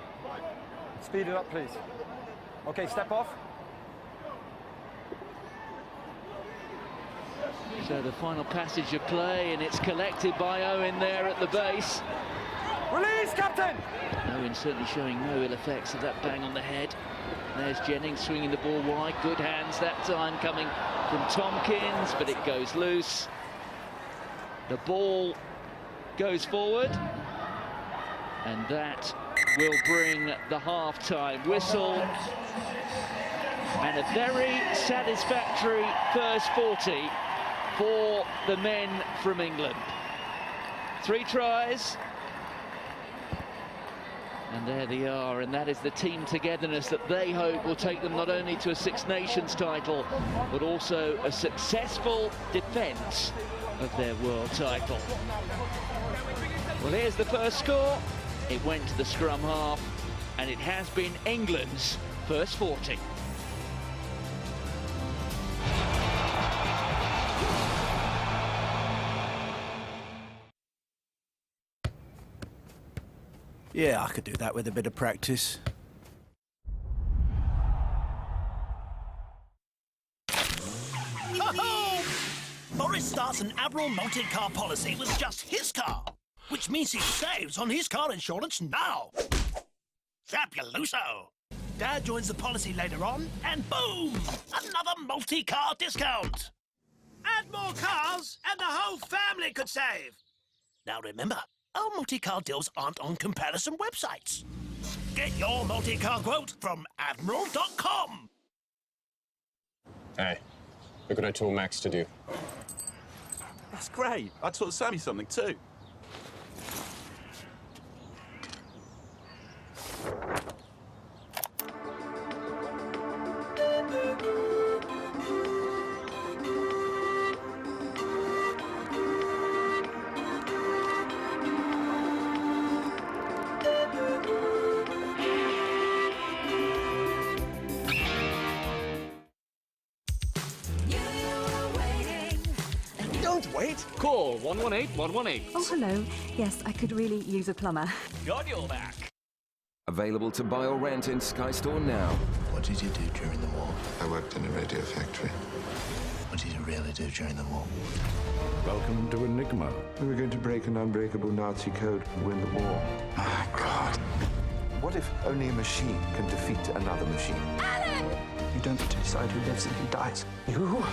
speed it up, please. Okay, step off. So the final passage of play, and it's collected by Owen there at the base. Release, Captain! Owen certainly showing no ill effects of that bang on the head. There's Jennings swinging the ball wide. Good hands that time coming from Tompkins, but it goes loose. The ball goes forward, and that will bring the half-time whistle. And a very satisfactory first 40 for the men from England. 3 tries. And there they are, and that is the team togetherness that they hope will take them not only to a Six Nations title, but also a successful defence of their world title. Well, here's the first score. It went to the scrum half, and it has been England's first 40. Yeah, I could do that with a bit of practice. Boris starts starts an Admiral multi-car policy with just his car, which means he saves on his car insurance now. Fabuloso! Dad joins the policy later on, and boom! Another multi-car discount! Add more cars, and the whole family could save! Now remember, our multi-car deals aren't on comparison websites. Get your multi-car quote from Admiral.com. Hey, look what I told Max to do. That's great. I taught Sammy something too. Don't wait. Call 118-118. Oh, hello. Yes, I could really use a plumber. Got your back. Available to buy or rent in Sky Store now. What did you do during the war? I worked in a radio factory. What did you really do during the war? Welcome to Enigma. We were going to break an unbreakable Nazi code and win the war. My God. What if only a machine can defeat another machine? Alan! You don't get to decide who lives and who dies. You will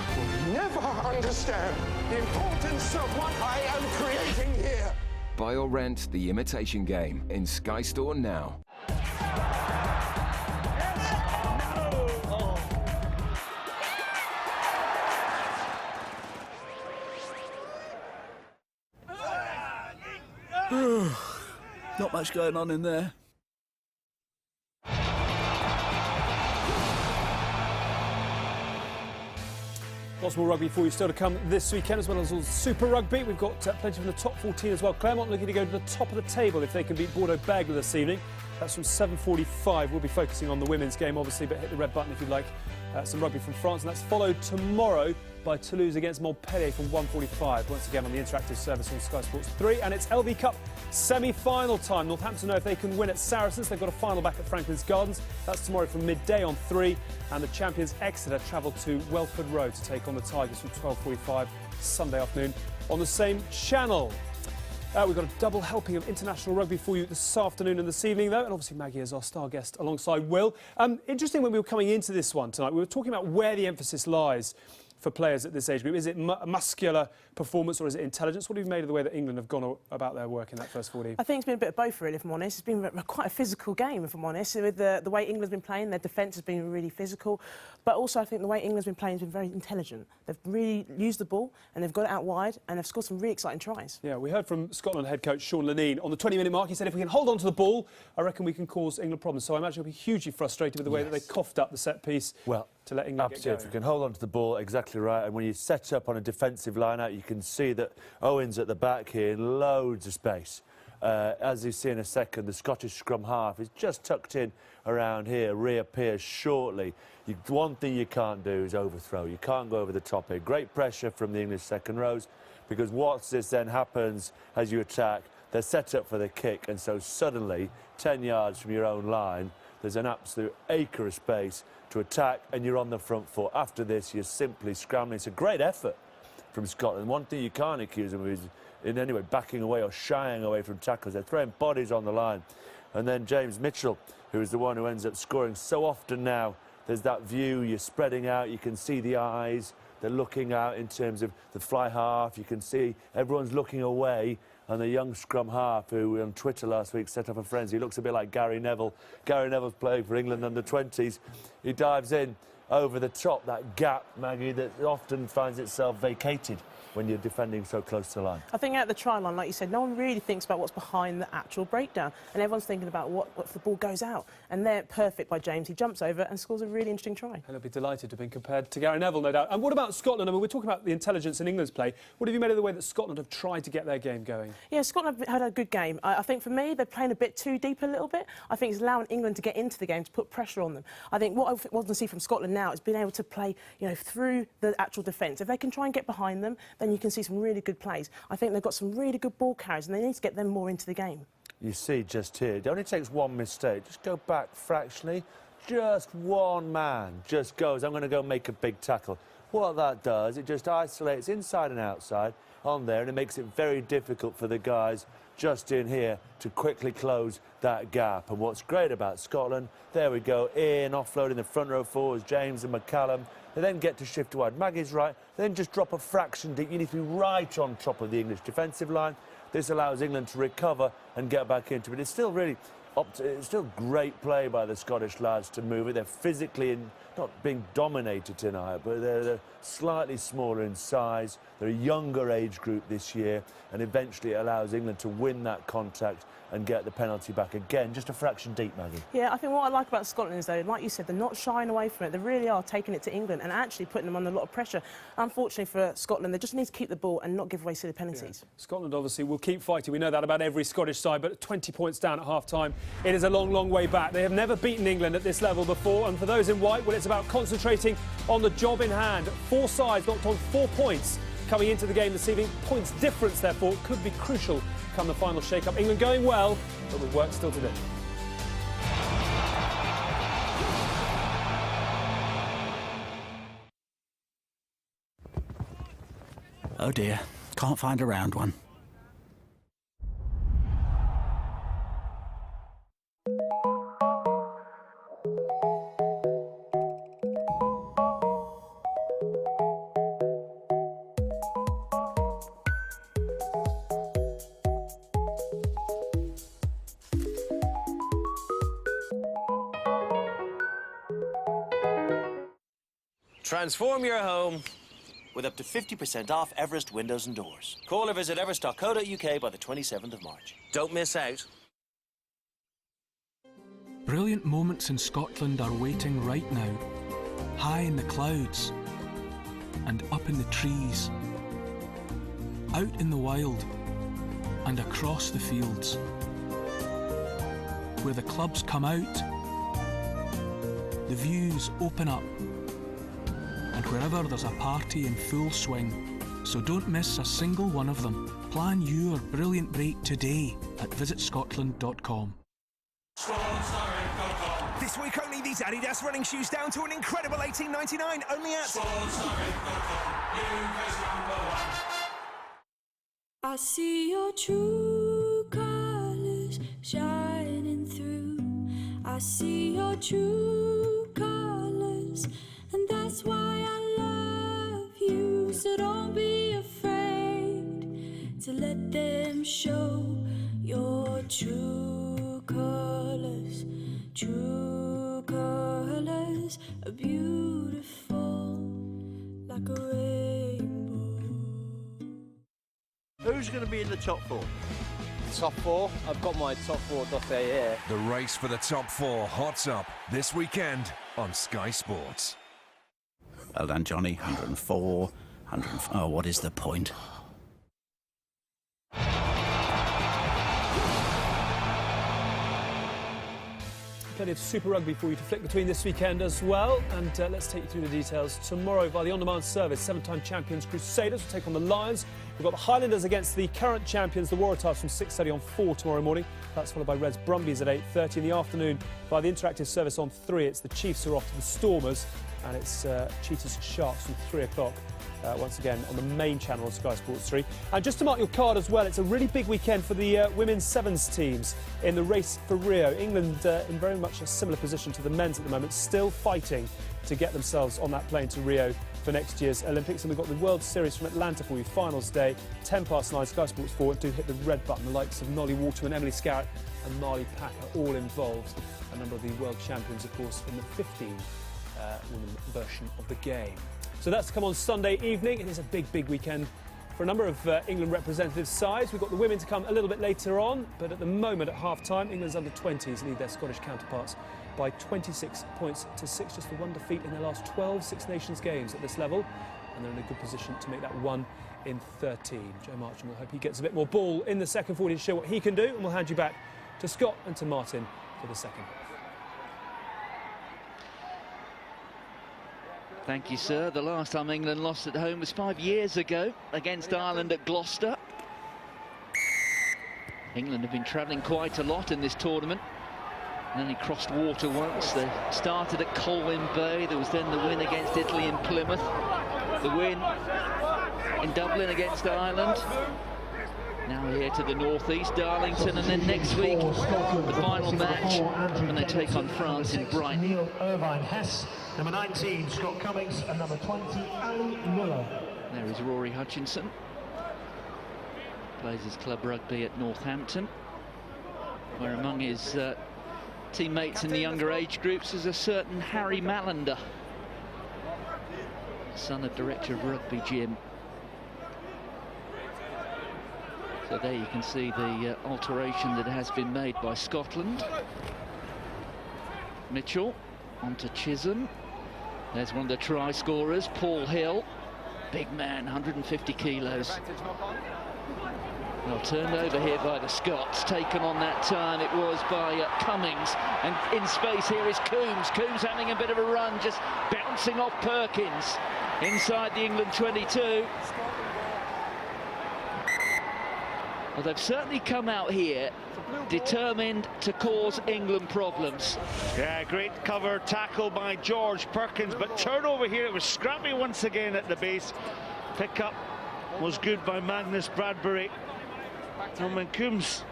never understand the importance of what I am creating here. Buy or rent The Imitation Game in Sky Store now. Not much going on in there. Lots more rugby for you still to come this weekend, as well as all Super Rugby. We've got plenty from the top 14 as well. Claremont looking to go to the top of the table if they can beat Bordeaux-Bègles this evening. That's from 7:45. We'll be focusing on the women's game, obviously, but hit the red button if you'd like some rugby from France. And that's followed tomorrow by Toulouse against Montpellier from 1:45. Once again on the interactive service on Sky Sports 3. And it's LV Cup semi-final time. Northampton know if they can win at Saracens. They've got a final back at Franklin's Gardens. That's tomorrow from midday on 3. And the champions Exeter travel to Welford Road to take on the Tigers from 12:45 Sunday afternoon on the same channel. We've got a double helping of international rugby for you this afternoon and this evening, though, and obviously Maggie is our star guest alongside Will. Interesting, when we were coming into this one tonight, we were talking about where the emphasis lies for players at this age group. Is it muscular performance or is it intelligence? What have you made of the way that England have gone about their work in that first 14? I think it's been a bit of both, really, if I'm honest. It's been quite a physical game, if I'm honest. With the way England's been playing, their defence has been really physical. But also, I think the way England's been playing has been very intelligent. They've really used the ball and they've got it out wide and they've scored some really exciting tries. Yeah, we heard from Scotland head coach Sean Lanine on the 20-minute mark. He said if we can hold on to the ball, I reckon we can cause England problems. So I imagine he'll be hugely frustrated with the way that they coughed up the set piece to let England get going. If you can hold on to the ball, exactly right. And when you set up on a defensive line-out, you can see that Owen's at the back here, loads of space. As you see in a second, the Scottish scrum half is just tucked in around here, reappears shortly. One thing you can't do is overthrow. You can't go over the top here. Great pressure from the English second rows, because what this then happens as you attack, they're set up for the kick, and so suddenly, 10 yards from your own line, there's an absolute acre of space to attack, and you're on the front foot. After this, you're simply scrambling. It's a great effort from Scotland. One thing you can't accuse them of is in any way backing away or shying away from tackles. They're throwing bodies on the line. And then James Mitchell, who is the one who ends up scoring so often now. There's that view, you're spreading out, you can see the eyes, they're looking out in terms of the fly half, you can see everyone's looking away, and the young scrum half, who on Twitter last week set up a frenzy, he looks a bit like Gary Neville. Gary Neville's playing for England under-20s. He dives in over the top, that gap, Maggie, that often finds itself vacated when you're defending so close to the line. I think at the try line, like you said, no one really thinks about what's behind the actual breakdown, and everyone's thinking about what if the ball goes out. And they're perfect by James. He jumps over and scores a really interesting try. And he'll be delighted to have been compared to Gary Neville, no doubt. And what about Scotland? I mean, we're talking about the intelligence in England's play. What have you made of the way that Scotland have tried to get their game going? Yeah, Scotland have had a good game. I think for me, they're playing a bit too deep a little bit. I think it's allowing England to get into the game, to put pressure on them. I think what I want to see from Scotland now is being able to play, through the actual defence. If they can try and get behind them, then you can see some really good plays. I think they've got some really good ball carriers and they need to get them more into the game. You see just here, it only takes one mistake. Just go back fractionally. Just one man just goes, I'm going to go make a big tackle. What that does, it just isolates inside and outside on there, and it makes it very difficult for the guys just in here to quickly close that gap. And what's great about Scotland, there we go, in, offloading the front row forwards, James and McCallum. They then get to shift wide. Maggie's right, then just drop a fraction deep. You need to be right on top of the English defensive line. This allows England to recover and get back into it. It's still really it's still great play by the Scottish lads to move it. They're physically not being dominated tonight, but they're slightly smaller in size. They're a younger age group this year, and eventually it allows England to win that contact and get the penalty back again, just a fraction deep, Maggie. Yeah, I think what I like about Scotland is, though, like you said, they're not shying away from it. They really are taking it to England and actually putting them under a lot of pressure. Unfortunately for Scotland, they just need to keep the ball and not give away silly penalties. Yeah. Scotland, obviously, will keep fighting. We know that about every Scottish side, but 20 points down at half-time, it is a long, long way back. They have never beaten England at this level before, and for those in white, well, it's about concentrating on the job in hand. 4 sides knocked on 4 points coming into the game this evening. Points difference, therefore, could be crucial come the final shake-up. England going well, but with work still to do. Oh dear, can't find a round one. Transform your home with up to 50% off Everest windows and doors. Call or visit everest.co.uk by the 27th of March. Don't miss out. Brilliant moments in Scotland are waiting right now. High in the clouds and up in the trees. Out in the wild and across the fields. Where the clubs come out, the views open up. And wherever there's a party in full swing. So don't miss a single one of them. Plan your brilliant break today at visitscotland.com. This week only, these Adidas running shoes down to an incredible $18.99, only at I see your true colours shining through. I see your true colours, and that's why I love you. So don't be afraid to let them show your true colours. True colours are beautiful like a rainbow. Who's going to be in the top 4? Top 4? I've got my top 4 dossier here. The race for the top 4 hots up this weekend on Sky Sports. Well done, Johnny. 104. Oh, what is the point? Plenty of Super Rugby for you to flick between this weekend as well. And let's take you through the details tomorrow via the on-demand service. 7-time champions Crusaders will take on the Lions. We've got the Highlanders against the current champions, the Waratahs, from 6:30 on 4 tomorrow morning. That's followed by Reds Brumbies at 8:30 in the afternoon. By the interactive service on 3, it's the Chiefs who are off to the Stormers. And it's Cheetahs Sharks from 3 o'clock. Once again on the main channel on Sky Sports 3. And just to mark your card as well, it's a really big weekend for the women's sevens teams in the race for Rio. England in very much a similar position to the men's at the moment, still fighting to get themselves on that plane to Rio for next year's Olympics. And we've got the World Series from Atlanta for you, finals day, 10:09, Sky Sports 4. Do hit the red button. The likes of Nolly Waterman, Emily Scarrett and Marley Pack are all involved. A number of the world champions, of course, in the 15 women version of the game. So that's to come on Sunday evening. It is a big, big weekend for a number of England representative sides. We've got the women to come a little bit later on, but at the moment at half-time, England's under-20s lead their Scottish counterparts by 26 points to 6, just the one defeat in their last 12 Six Nations games at this level, and they're in a good position to make that 1 in 13. Joe Marchant will hope he gets a bit more ball in the second 40 to show what he can do, and we'll hand you back to Scott and to Martin for the second half. Thank you, sir. The last time England lost at home was 5 years ago against Ireland at Gloucester. England have been travelling quite a lot in this tournament. And only crossed water once. They started at Colwyn Bay. There was then the win against Italy in Plymouth. the win in Dublin against Ireland. Now here to the northeast, Darlington, and then next week, the final match when they take on France in Brighton. Neil Irvine Hess, number 19, Scott Cummings, and number 20, Ali Miller. There is Rory Hutchinson. Plays his club rugby at Northampton, where among his teammates in the younger age groups is a certain Harry Mallender, son of director of rugby Jim. So there you can see the alteration that has been made by Scotland. Mitchell onto Chisholm. There's one of the try scorers, Paul Hill. Big man, 150 kilos. Well, turned over here by the Scots, taken on that turn it was by Cummings, and in space here is Coombs. Coombs having a bit of a run, just bouncing off Perkins inside the England 22. Well, they've certainly come out here determined to cause England problems. Yeah, great cover tackle by George Perkins, but turnover here, it was scrappy once again at the base. Pick up was good by Magnus Bradbury. And Coombs,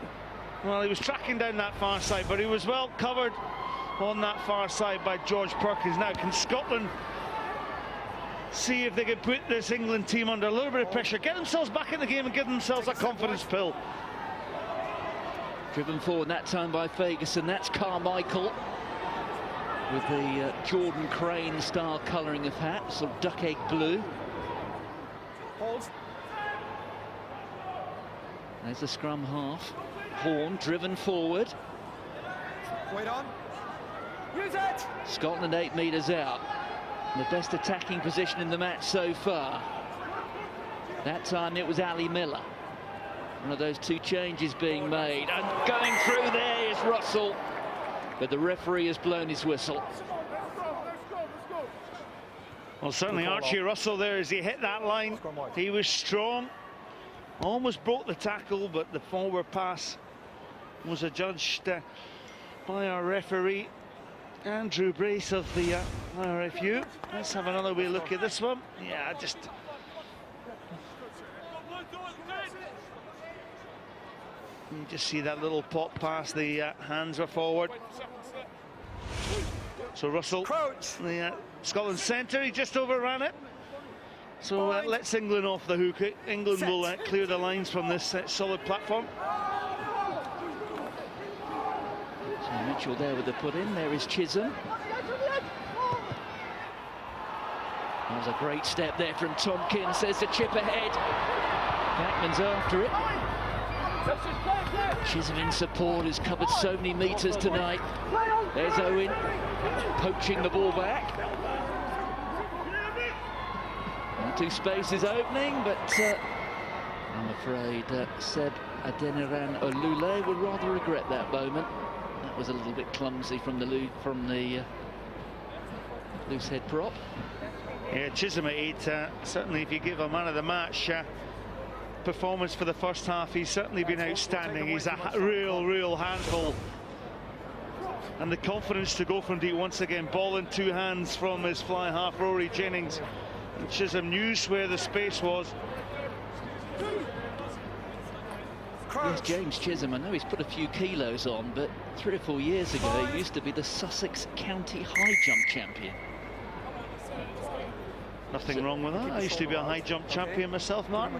well, he was tracking down that far side, but he was well covered on that far side by George Perkins. Now, can Scotland see if they can put this England team under a little bit of pressure, get themselves back in the game and give themselves a confidence pill? Driven forward that time by Ferguson. That's Carmichael with the Jordan Crane style colouring of hat, sort of duck egg blue. Hold. There's the scrum half. Horn driven forward. Wait on. Use it. Scotland 8 metres out. The best attacking position in the match so far. That time it was Ali Miller. One of those two changes being made, and going through there is Russell, but the referee has blown his whistle. Well, certainly Archie Russell there, as he hit that line, he was strong, almost broke the tackle, but the forward pass was adjudged by our referee Andrew Brace of the RFU. Let's have another wee look at this one. Yeah, just you just see that little pop pass, the hands are forward. So Russell, the Scotland centre, he just overran it. So lets England off the hook. England will clear the lines from this solid platform. So Mitchell there with the put in. There is Chisholm. That was a great step there from Tompkins. There's the chip ahead. Backman's after it. Chisholm in support, has covered so many metres tonight. There's Owen poaching the ball back. Two spaces opening, but I'm afraid Seb Adeniran Olule would rather regret that moment. That was a little bit clumsy from the loose head prop. Yeah, Chisholm at 8, certainly if you give a man of the match performance for the first half, he's certainly been outstanding. He's a real handful. And the confidence to go from deep once again, ball in two hands from his fly half, Rory Jennings. And Chisholm knew where the space was. Yes, James Chisholm, I know he's put a few kilos on, but 3 or 4 years ago he used to be the Sussex County high jump champion. Nothing wrong with that. I used to be a high jump champion myself, Martin.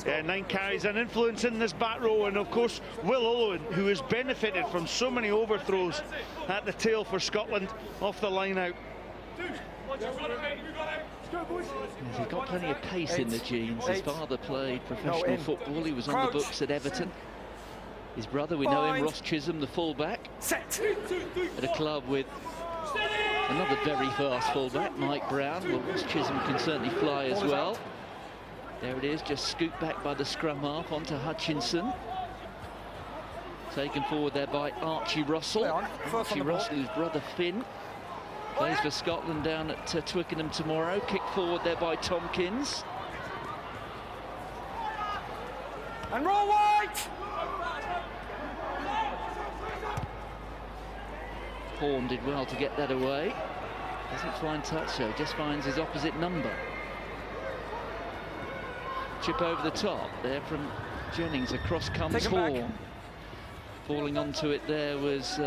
Yeah, 9 carries and influence in this back row, and of course Will Owen, who has benefited from so many overthrows at the tail for Scotland, off the line out. He's got plenty of pace in the genes. His father played professional football. He was on the books at Everton. His brother, we know him, Ross Chisholm, the fullback, at a club with another very fast fullback, Mike Brown. Well, Ross Chisholm can certainly fly as well. There it is, just scooped back by the scrum half onto Hutchinson. Taken forward there by Archie Russell. Archie Russell, his brother Finn, plays for Scotland down at Twickenham tomorrow. Kick forward there by Tompkins. And roll white! Horn did well to get that away. Doesn't find touch though, just finds his opposite number. Chip over the top there from Jennings. Across comes Horn. Falling onto it there was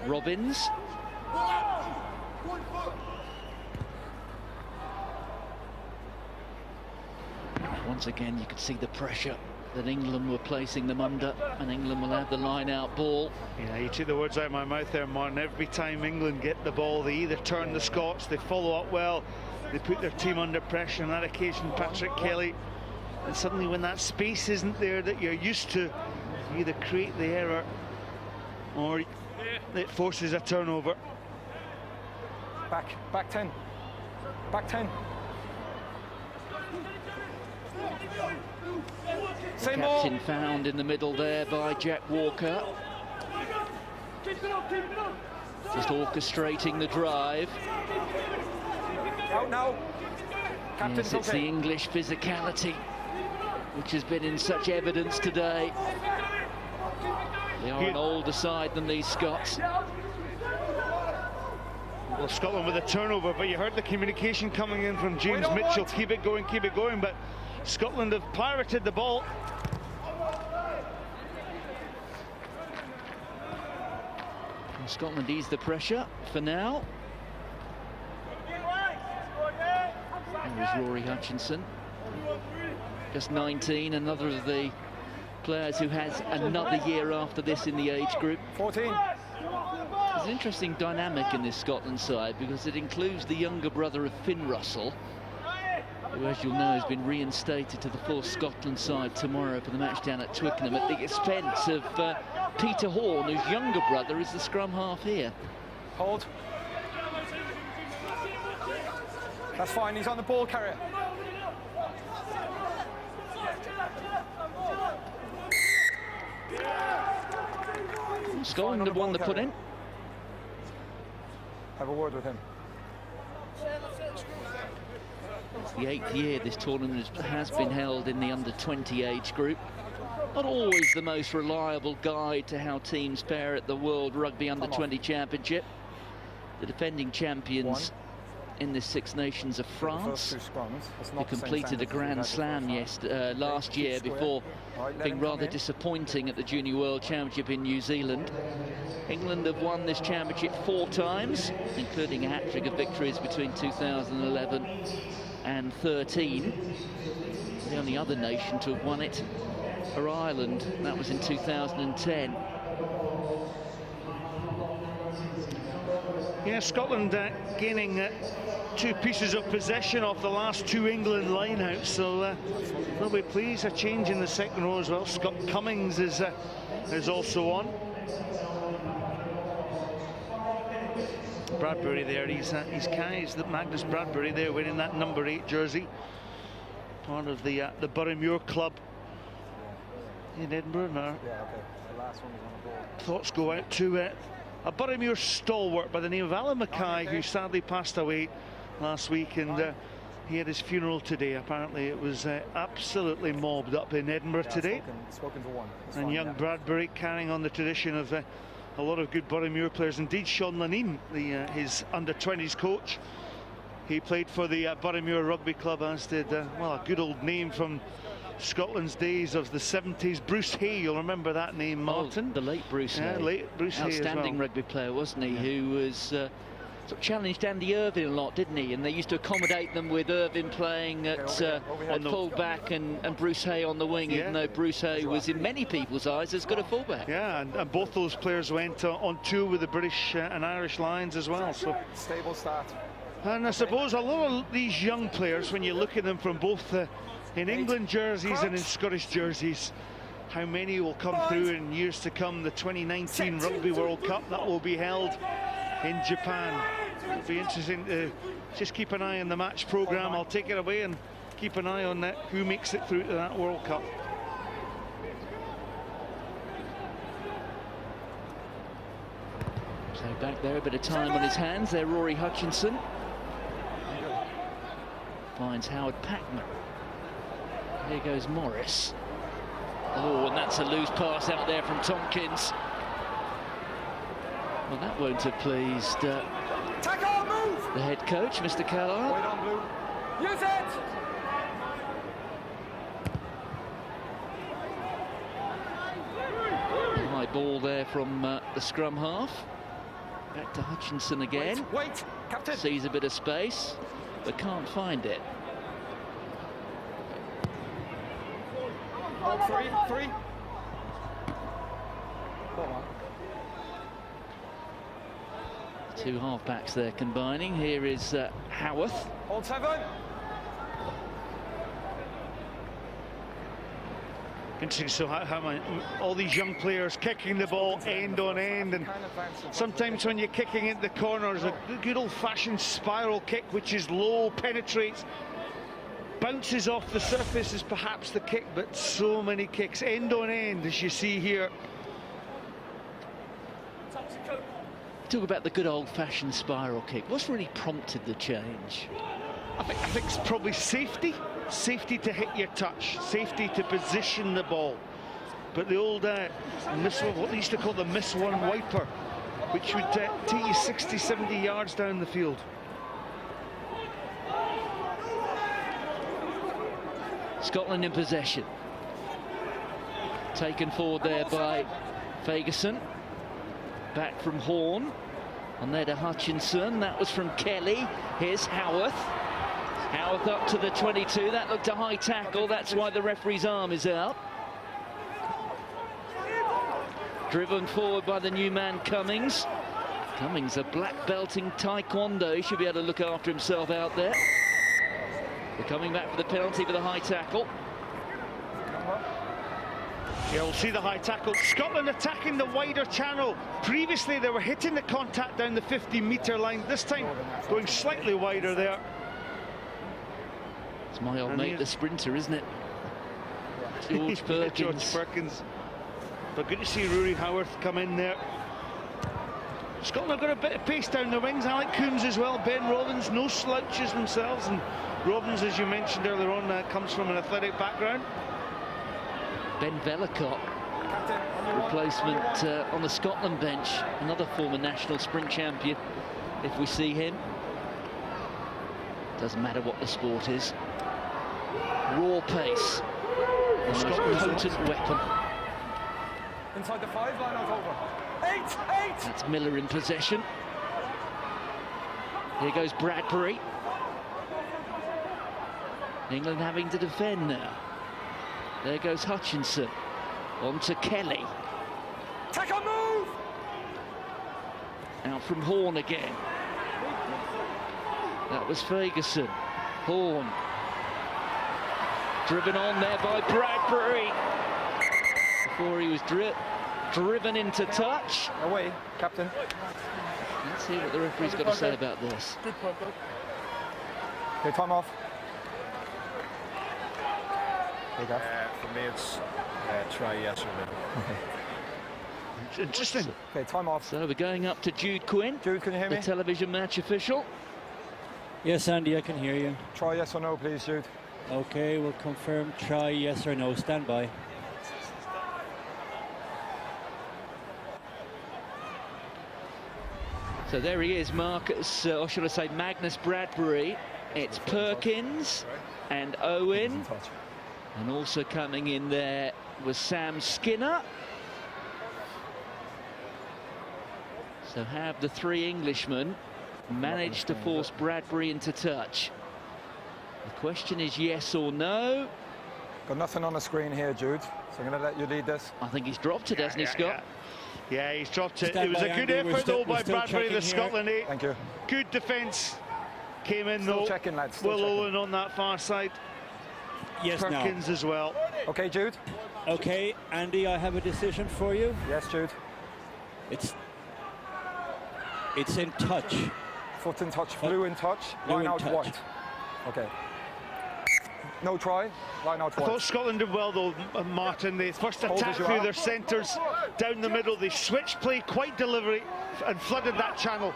Robbins. Once again, you could see the pressure that England were placing them under, and England will have the line-out ball. Yeah, you took the words out of my mouth there, Martin. Every time England get the ball, they either turn the Scots, they follow up well, they put their team under pressure. On that occasion, Patrick Kelly. And suddenly when that space isn't there that you're used to, you either create the error or it forces a turnover. Back 10. Back 10. Same captain ball. Found in the middle there by Jack Walker. Just orchestrating the drive. Out now. Yes, it's the English physicality which has been in such evidence today. They are an older side than these Scots. Well, Scotland with a turnover, but you heard the communication coming in from James Mitchell. Keep it going, but Scotland have pirated the ball. And Scotland ease the pressure for now. There is Rory Hutchinson. Just 19, another of the players who has another year after this in the age group. 14. There's an interesting dynamic in this Scotland side because it includes the younger brother of Finn Russell, who, as you'll know, has been reinstated to the full Scotland side tomorrow for the match down at Twickenham at the expense of Peter Horn, whose younger brother is the scrum half here. Hold. That's fine, he's on the ball carrier. Scotland have won the put-in. Have a word with him. It's the 8th year this tournament has been held in the under-20 age group. Not always the most reliable guide to how teams fare at the World Rugby Under-20 Championship. The defending champions in this Six Nations of France, who completed a Grand Slam last year before being rather disappointing at the Junior World Championship in New Zealand. England have won this championship 4 times, including a hat-trick of victories between 2011 and 13. The only other nation to have won it are Ireland, that was in 2010. Yeah, Scotland gaining 2 pieces of possession off the last 2 England lineouts, so they'll be pleased. A change in the second row as well. Scott Cummings is also on. Bradbury there, he's Kai's, Magnus Bradbury there wearing that number 8 jersey. Part of the Boroughmuir club in Edinburgh. Now, yeah, okay. The last one was on the ball. Thoughts go out to a Boroughmuir stalwart by the name of Alan Mackay, who sadly passed away last week, and he had his funeral today. Apparently it was absolutely mobbed up in Edinburgh today. Spoken for one. And young Bradbury carrying on the tradition of a lot of good Boroughmuir players. Indeed, Sean Lanine, his under-20s coach, he played for the Boroughmuir Rugby Club, as did, well, a good old name from Scotland's days of the 70s, Bruce Hay. You'll remember that name, Martin. The late Bruce Hay. Late Bruce Hay as well. Outstanding rugby player, wasn't he? Who was sort of challenged Andy Irvine a lot, didn't he? And they used to accommodate them with Irvine playing at full-back and Bruce Hay on the wing, even though Bruce Hay was, in many people's eyes, as good a full-back. Yeah, and both those players went on tour with the British and Irish Lions as well. So stable start. And I suppose a lot of these young players, when you look at them from both in England jerseys and in Scottish jerseys, how many will come through in years to come? The 2019 Rugby World Cup that will be held in Japan. It'll be interesting to just keep an eye on the match programme. I'll take it away and keep an eye on that, who makes it through to that World Cup. So back there, a bit of time on his hands there. Rory Hutchinson finds Howard Packman. Here goes Morris. Oh, and that's a loose pass out there from Tompkins. Well, that won't have pleased. Tackle, move! the head coach, Mr. Carlisle. Wait on, Blue. Use it! High ball there from the scrum half. Back to Hutchinson again. Wait, Captain. Sees a bit of space, but can't find it. Oh, three. Two half-backs there combining. Here is Howarth. Hold 7. Interesting, so how all these young players kicking the ball end on end, and sometimes when you're kicking into the corners, a good old-fashioned spiral kick, which is low, penetrates, bounces off the surface is perhaps the kick, but so many kicks end on end, as you see here. Talk about the good old-fashioned spiral kick. What's really prompted the change? I think it's probably safety to hit your touch, safety to position the ball. But the old what they used to call the miss one wiper, which would take you 60, 70 yards down the field. Scotland in possession. Taken forward there by Fagerson. Back from Horn. On there to Hutchinson. That was from Kelly. Here's Howarth. Howarth up to the 22. That looked a high tackle. That's why the referee's arm is out. Driven forward by the new man Cummings. Cummings, a black belt in Taekwondo. He should be able to look after himself out there. They're coming back for the penalty for the high tackle. Yeah, we'll see the high tackle. Scotland attacking the wider channel. Previously, they were hitting the contact down the 50-metre line. This time, going slightly wider there. It's my old mate, the sprinter, isn't it? George Perkins. George Perkins. But good to see Rory Howarth come in there. Scotland have got a bit of pace down the wings. Alec Coombs as well. Ben Robbins, no slouches themselves. And Robbins, as you mentioned earlier on, comes from an athletic background. Ben Vellacott, replacement on the Scotland bench, another former national sprint champion, if we see him. Doesn't matter what the sport is. Raw pace, the most potent weapon. Inside the 5, line out over. 8! That's Miller in possession. Here goes Bradbury. England having to defend now. There goes Hutchinson. On to Kelly. Take a move! Out from Horn again. That was Fagerson. Horn. Driven on there by Bradbury. Before he was driven into touch. Away, Captain. Let's see what the referee's got to say about this. Okay, time off. For me, it's try yes or no. Okay. Interesting. Okay, time off. So we're going up to Jude Quinn. Jude, can you hear me? The television match official. Yes, Andy, I can hear you. Try yes or no, please, Jude. Okay, we'll confirm try yes or no. Stand by. So there he is, Marcus, or should I say Magnus Bradbury. It's Perkins and Owen. And also coming in there was Sam Skinner. So have the three Englishmen managed to force Bradbury into touch? The question is yes or no. Got nothing on the screen here, Jude, so I'm going to let you lead this. I think he's dropped it, hasn't he, Scott? Yeah, he's dropped it. Stand It was by, a good Andy. effort, though, by Bradbury, the Scotland 8. Thank you. Good defence. Came in, Still though. checking, lads. Will Owen on that far side. Yes, Perkins as well. Okay, Jude. Okay, Andy, I have a decision for you. Yes, Jude. It's in touch. Foot in touch, blue in touch, line out white. Okay. No try, line out I white. thought Scotland did well, though, Martin. They first attacked through their centres down the middle. They switched play quite deliberately and flooded that channel.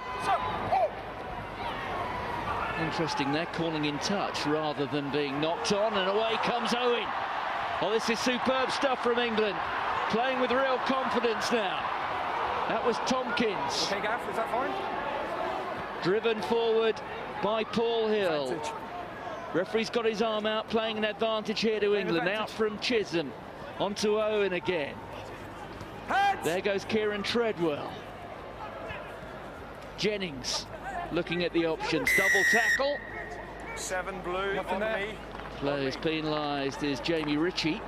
Interesting, they're calling in touch rather than being knocked on, and away comes Owen. Oh, this is superb stuff from England. Playing with real confidence now. That was Tompkins. Okay, Gaff, is that fine? Driven forward by Paul Hill. Referee's got his arm out, playing an advantage here to England. Out from Chisholm, onto Owen again. There goes Kieran Treadwell. Jennings looking at the options. Double tackle. 7 blue on me. Players penalised is Jamie Ritchie.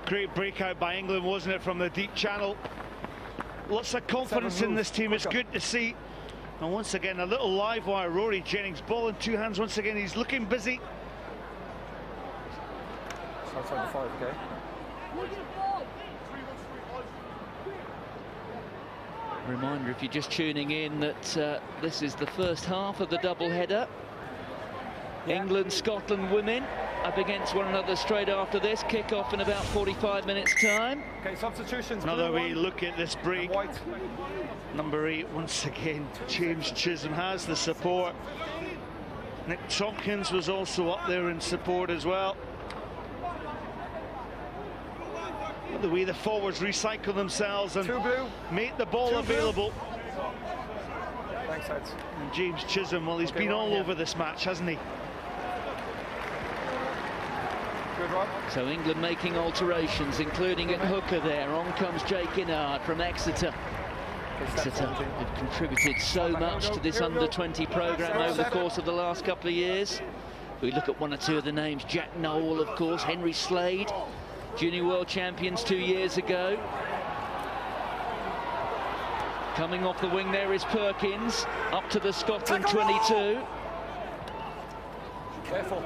Great breakout by England, wasn't it, from the deep channel? Lots of confidence in this team. It's good to see. And once again, a little live wire. Rory Jennings, ball in 2 hands. Once again, he's looking busy. It's outside the 5, okay? Reminder, if you're just tuning in, that this is the first half of the double-header. England-Scotland women up against one another straight after this. Kick-off in about 45 minutes' time. Okay, substitutions. Another wee look at this break. Number 8, once again, James Chisholm has the support. Nick Tompkins was also up there in support as well. The way the forwards recycle themselves and make the ball available. Thanks, Heads. And James Chisholm, well, he's been all over this match, hasn't he? Good, Rob. So England making alterations, including at hooker there. On comes Jake Innard from Exeter. Exeter have contributed so much to this under-20 programme over the course of the last couple of years. We look at one or two of the names. Jack Nowell, of course, Henry Slade, junior world champions 2 years ago. Coming off the wing there is Perkins, up to the Scotland 22. Careful.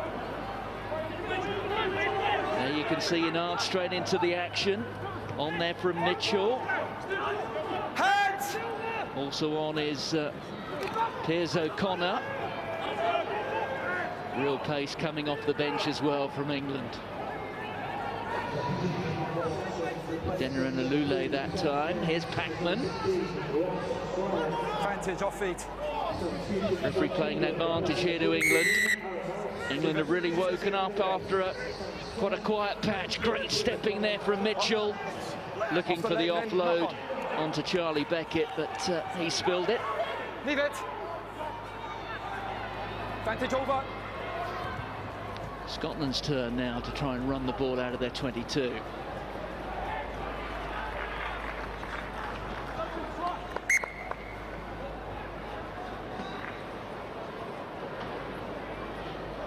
There you can see Innard straight into the action. On there from Mitchell. Also on is Piers O'Connor. Real pace coming off the bench as well from England. Denner and Alule that time. Here's Packman. Advantage off feet. Referee playing an advantage here to England. England have really woken up after quite a quiet patch. Great stepping there from Mitchell. Looking for the offload onto Charlie Beckett, but he spilled it. Leave it. Advantage over. Scotland's turn now to try and run the ball out of their 22.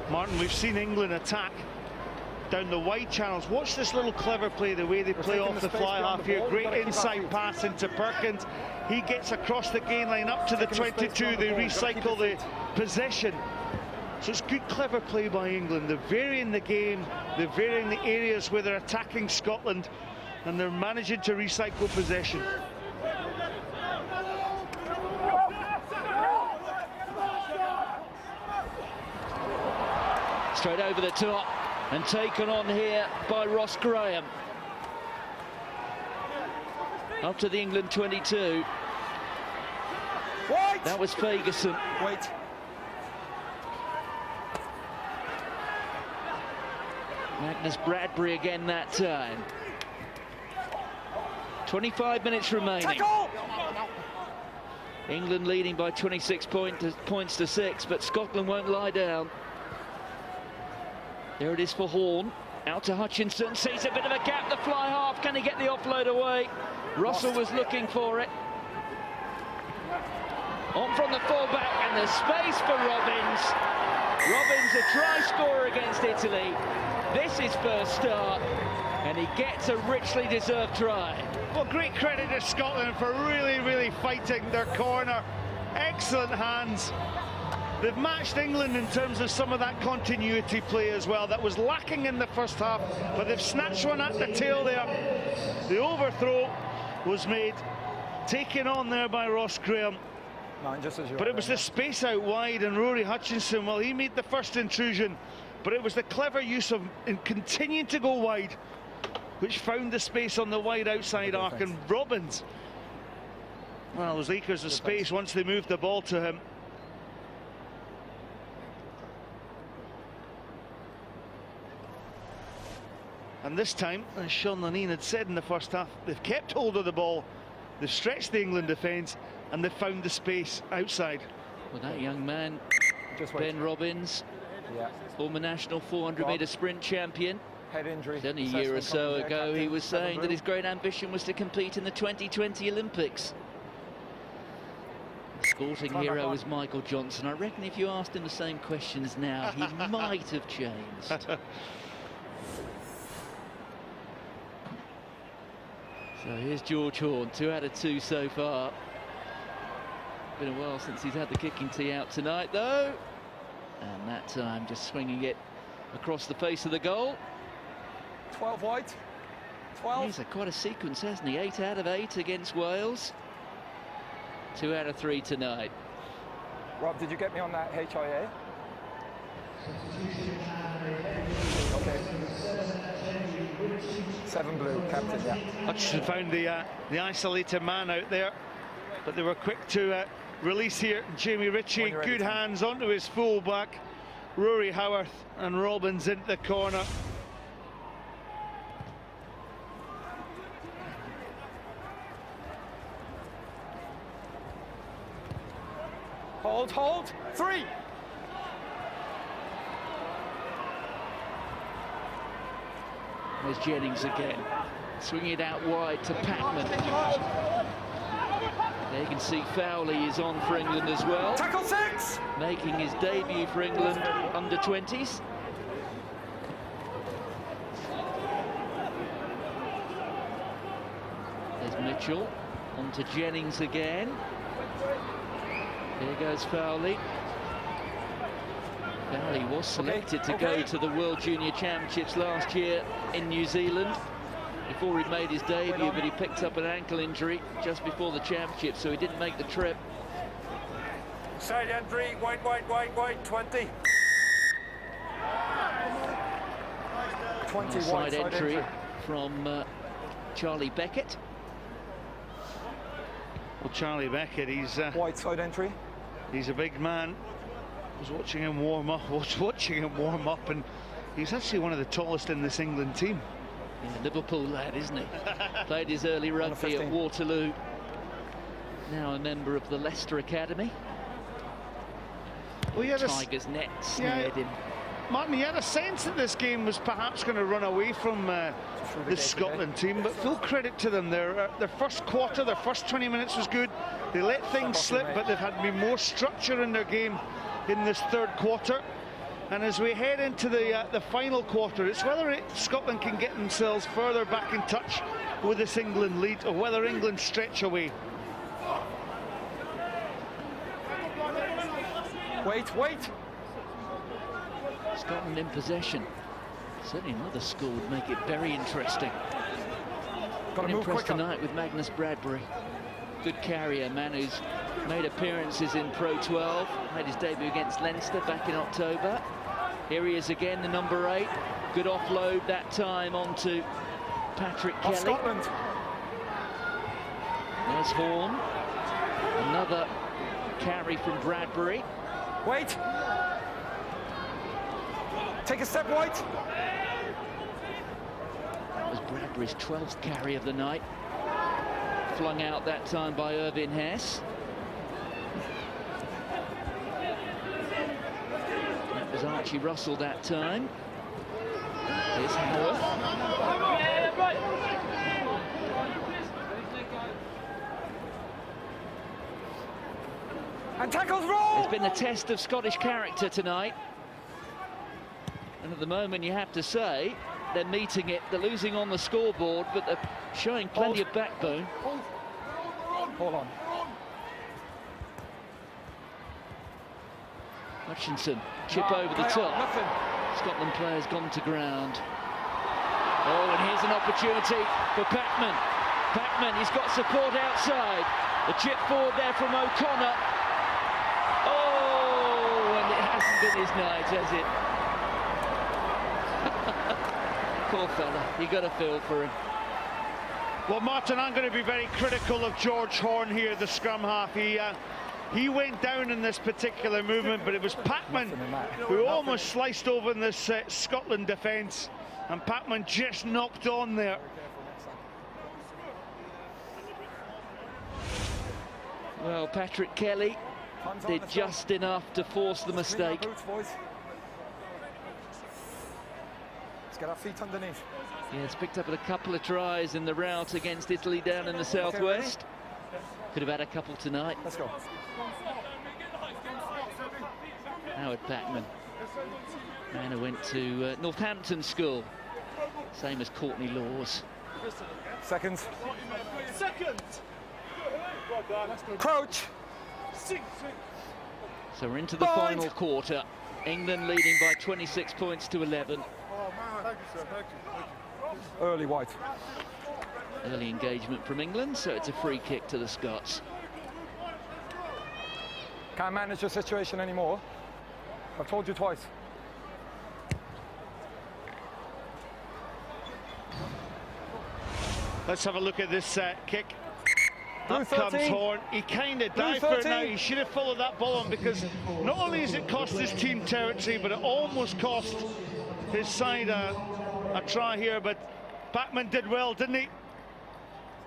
Martin, we've seen England attack down the wide channels. Watch this little clever play, the way they play off the fly half here. Great inside pass into Perkins. He gets across the gain line up to the 22. They recycle the possession. So it's good, clever play by England. They're varying the game, they're varying the areas where they're attacking Scotland, and they're managing to recycle possession. Straight over the top and taken on here by Ross Graham. Up to the England 22. Wait. That was Ferguson. Wait. Magnus Bradbury again that time. 25 minutes remaining. Tackle! England leading by 26 points to 6, but Scotland won't lie down. There it is for Horn. Out to Hutchinson. Sees a bit of a gap. The fly half. Can he get the offload away? Russell was looking for it. On from the fullback, and the space for Robbins. Robbins, a try scorer against Italy. This is first start, and he gets a richly deserved try. Well, great credit to Scotland for really fighting their corner. Excellent hands. They've matched England in terms of some of that continuity play as well. That was lacking in the first half, but they've snatched one at the tail there. The overthrow was made, taken on there by Ross Graham. But it was the space out wide, and Rory Hutchinson, well, he made the first intrusion, but it was the clever use of in continuing to go wide, which found the space on the wide outside arc, and Robbins, well, there's acres of space once they moved the ball to him. And this time, as Sean Lanine had said in the first half, they've kept hold of the ball They've stretched the England defence and they've found the space outside. Well, that young man, Ben Robbins, Yeah. former national 400-metre sprint champion. Head injury. Only a year or so ago, he was saying that his great ambition was to compete in the 2020 Olympics. The sporting hero was Michael Johnson. I reckon if you asked him the same questions now, he might have changed. So here's George Horne, 2 out of 2 so far. Been a while since he's had the kicking tee out tonight, though. And that time just swinging it across the face of the goal. 12 wide. 12. He's had quite a sequence, hasn't he? 8 out of 8 against Wales. 2 out of 3 tonight. Rob, did you get me on that HIA? Okay. 7 blue, captain, yeah. Hutchinson found the isolated man out there, but they were quick to release here. Jamie Ritchie, good hands onto his full-back. Rory Howarth and Robbins into the corner. Hold, 3. There's Jennings again. Swinging it out wide to Packman. There you can see Fowley is on for England as well. Tackle 6! Making his debut for England under 20s. There's Mitchell. On to Jennings again. Here goes Fowley. Fowley was selected to go to the World Junior Championships last year in New Zealand before he made his debut, but he picked up an ankle injury just before the championship, so he didn't make the trip. Side entry, wide, 20. 20 Side entry from Charlie Beckett. Well, Charlie Beckett, he's wide side entry. He's a big man. I was watching him warm up. And he's actually one of the tallest in this England team. Yeah, Liverpool lad, isn't he? Played his early rugby at Waterloo. Now a member of the Leicester Academy. Well, yeah, Tigers net snared him. Martin, you had a sense that this game was perhaps going to run away from this Scotland team, but full credit to them. Their first quarter, their first 20 minutes was good. They let things slip, but they've had more structure in their game in this third quarter. And as we head into the final quarter, it's whether Scotland can get themselves further back in touch with this England lead, or whether England stretch away. Wait. Scotland in possession. Certainly another score would make it very interesting. Got to move quicker tonight with Magnus Bradbury. Good carrier, man who's made appearances in Pro 12. Made his debut against Leinster back in October. Here he is again, the number 8. Good offload that time onto Patrick Kelly. Scotland. There's Horne. Another carry from Bradbury. Wait. Take a step wide. That was Bradbury's 12th carry of the night. Flung out that time by Irvin Hess. That was Archie Russell that time. Here's Howarth. And tackles roll! It's been a test of Scottish character tonight. And at the moment, you have to say, they're meeting it. They're losing on the scoreboard, but they're showing plenty of backbone. Hold on. Hutchinson, chip over the top. Nothing. Scotland players gone to ground. Oh, and here's an opportunity for Packman. Packman, he's got support outside. The chip forward there from O'Connor. Oh, and it hasn't been his night, has it? Poor fella, you got to feel for him. Well, Martin, I'm going to be very critical of George Horne here, the scrum half. He went down in this particular movement, but it was Packman who almost sliced open this Scotland defence, and Packman just knocked on there. Well, Patrick Kelly did just enough to force the mistake. Let's get our feet underneath. Yeah, it's picked up a couple of tries in the rout against Italy down in the southwest. Could have had a couple tonight. Let's go. Howard Packman, man who went to Northampton School, same as Courtney Laws. Seconds. Seconds. Crouch. So we're into the final quarter. England leading by 26 points to 11. Early white. Early engagement from England, so it's a free kick to the Scots. Can't manage the situation anymore. I've told you twice. Let's have a look at this kick. Blue Up comes 13. Horn. He kind of Blue dived for it 13. now. He should have followed that ball on, because not only has it cost his team territory, but it almost cost his side a try here. But Packman did well, didn't he?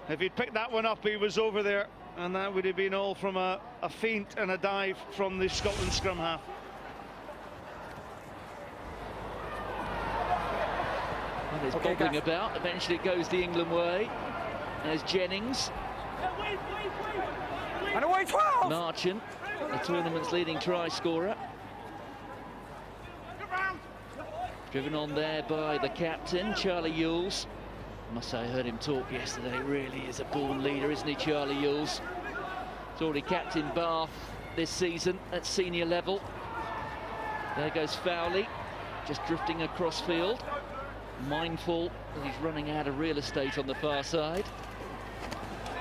If he'd picked that one up, he was over there, and that would have been all from a feint and a dive from the Scotland scrum half. Well, there's bobbling about. Eventually it goes the England way. There's Jennings. And away 12! Marchant, the tournament's leading try scorer. Driven on there by the captain, Charlie Ewels. I must say, I heard him talk yesterday. Really is a born leader, isn't he, Charlie Ewels? He's already captained Bath this season at senior level. There goes Fowley, just drifting across field. Mindful that he's running out of real estate on the far side.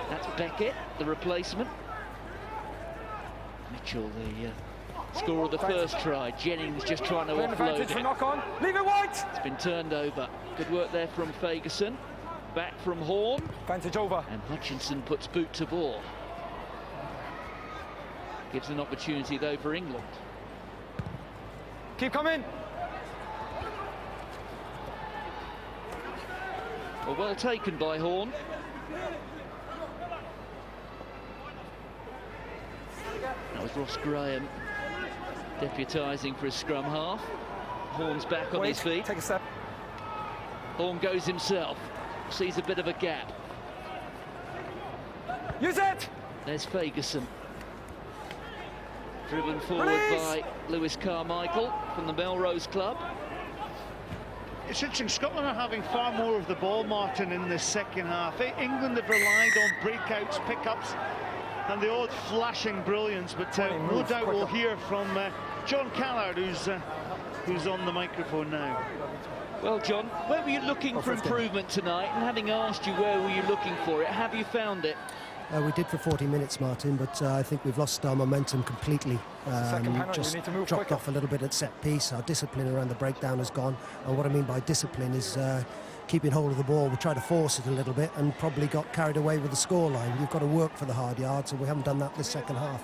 That's Beckett, the replacement. Mitchell, the scorer of the first try. Jennings just trying to offload it. Knock on. Leave it white. It's been turned over. Good work there from Fagerson. Back from Horn. Advantage over. And Hutchinson puts boot to ball. Gives an opportunity though for England. Keep coming. Well taken by Horn. That was Ross Graham deputising for his scrum half. Horn's back on his feet. Take a step. Horn goes himself. Sees a bit of a gap. Use it! There's Fagerson. Driven forward by Lewis Carmichael from the Melrose Club. It's interesting, Scotland are having far more of the ball, Martin, in the second half. England have relied on breakouts, pickups, and the odd flashing brilliance, but no doubt we'll hear from John Callard, who's on the microphone now. Well, John, where were you looking for improvement tonight? And having asked you where were you looking for it, have you found it? We did for 40 minutes, Martin, but I think we've lost our momentum completely. Just dropped off a little bit at set piece. Our discipline around the breakdown has gone. And what I mean by discipline is keeping hold of the ball. We tried to force it a little bit and probably got carried away with the scoreline. You've got to work for the hard yards, and we haven't done that this second half.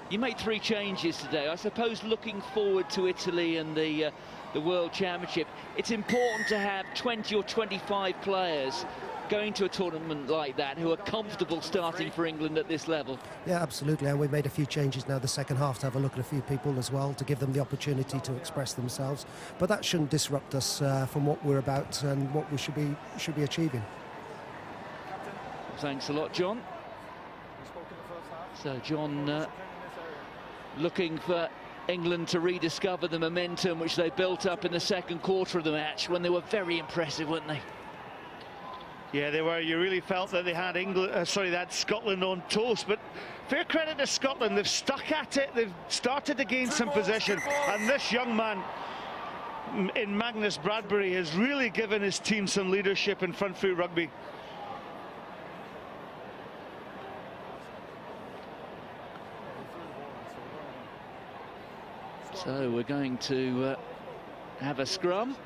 You made 3 changes today. I suppose looking forward to Italy and the World Championship, it's important to have 20 or 25 players going to a tournament like that who are comfortable starting for England at this level. Yeah, absolutely, and we've made a few changes now the second half to have a look at a few people as well, to give them the opportunity to express themselves, but that shouldn't disrupt us from what we're about and what we should be achieving. Thanks a lot, John. So John looking for England to rediscover the momentum which they built up in the second quarter of the match when they were very impressive, weren't they? Yeah, they were. You really felt that they had they had Scotland on toast. But fair credit to Scotland, they've stuck at it. They've started to gain some possession, and this young man in Magnus Bradbury has really given his team some leadership in front foot rugby. So we're going to have a scrum.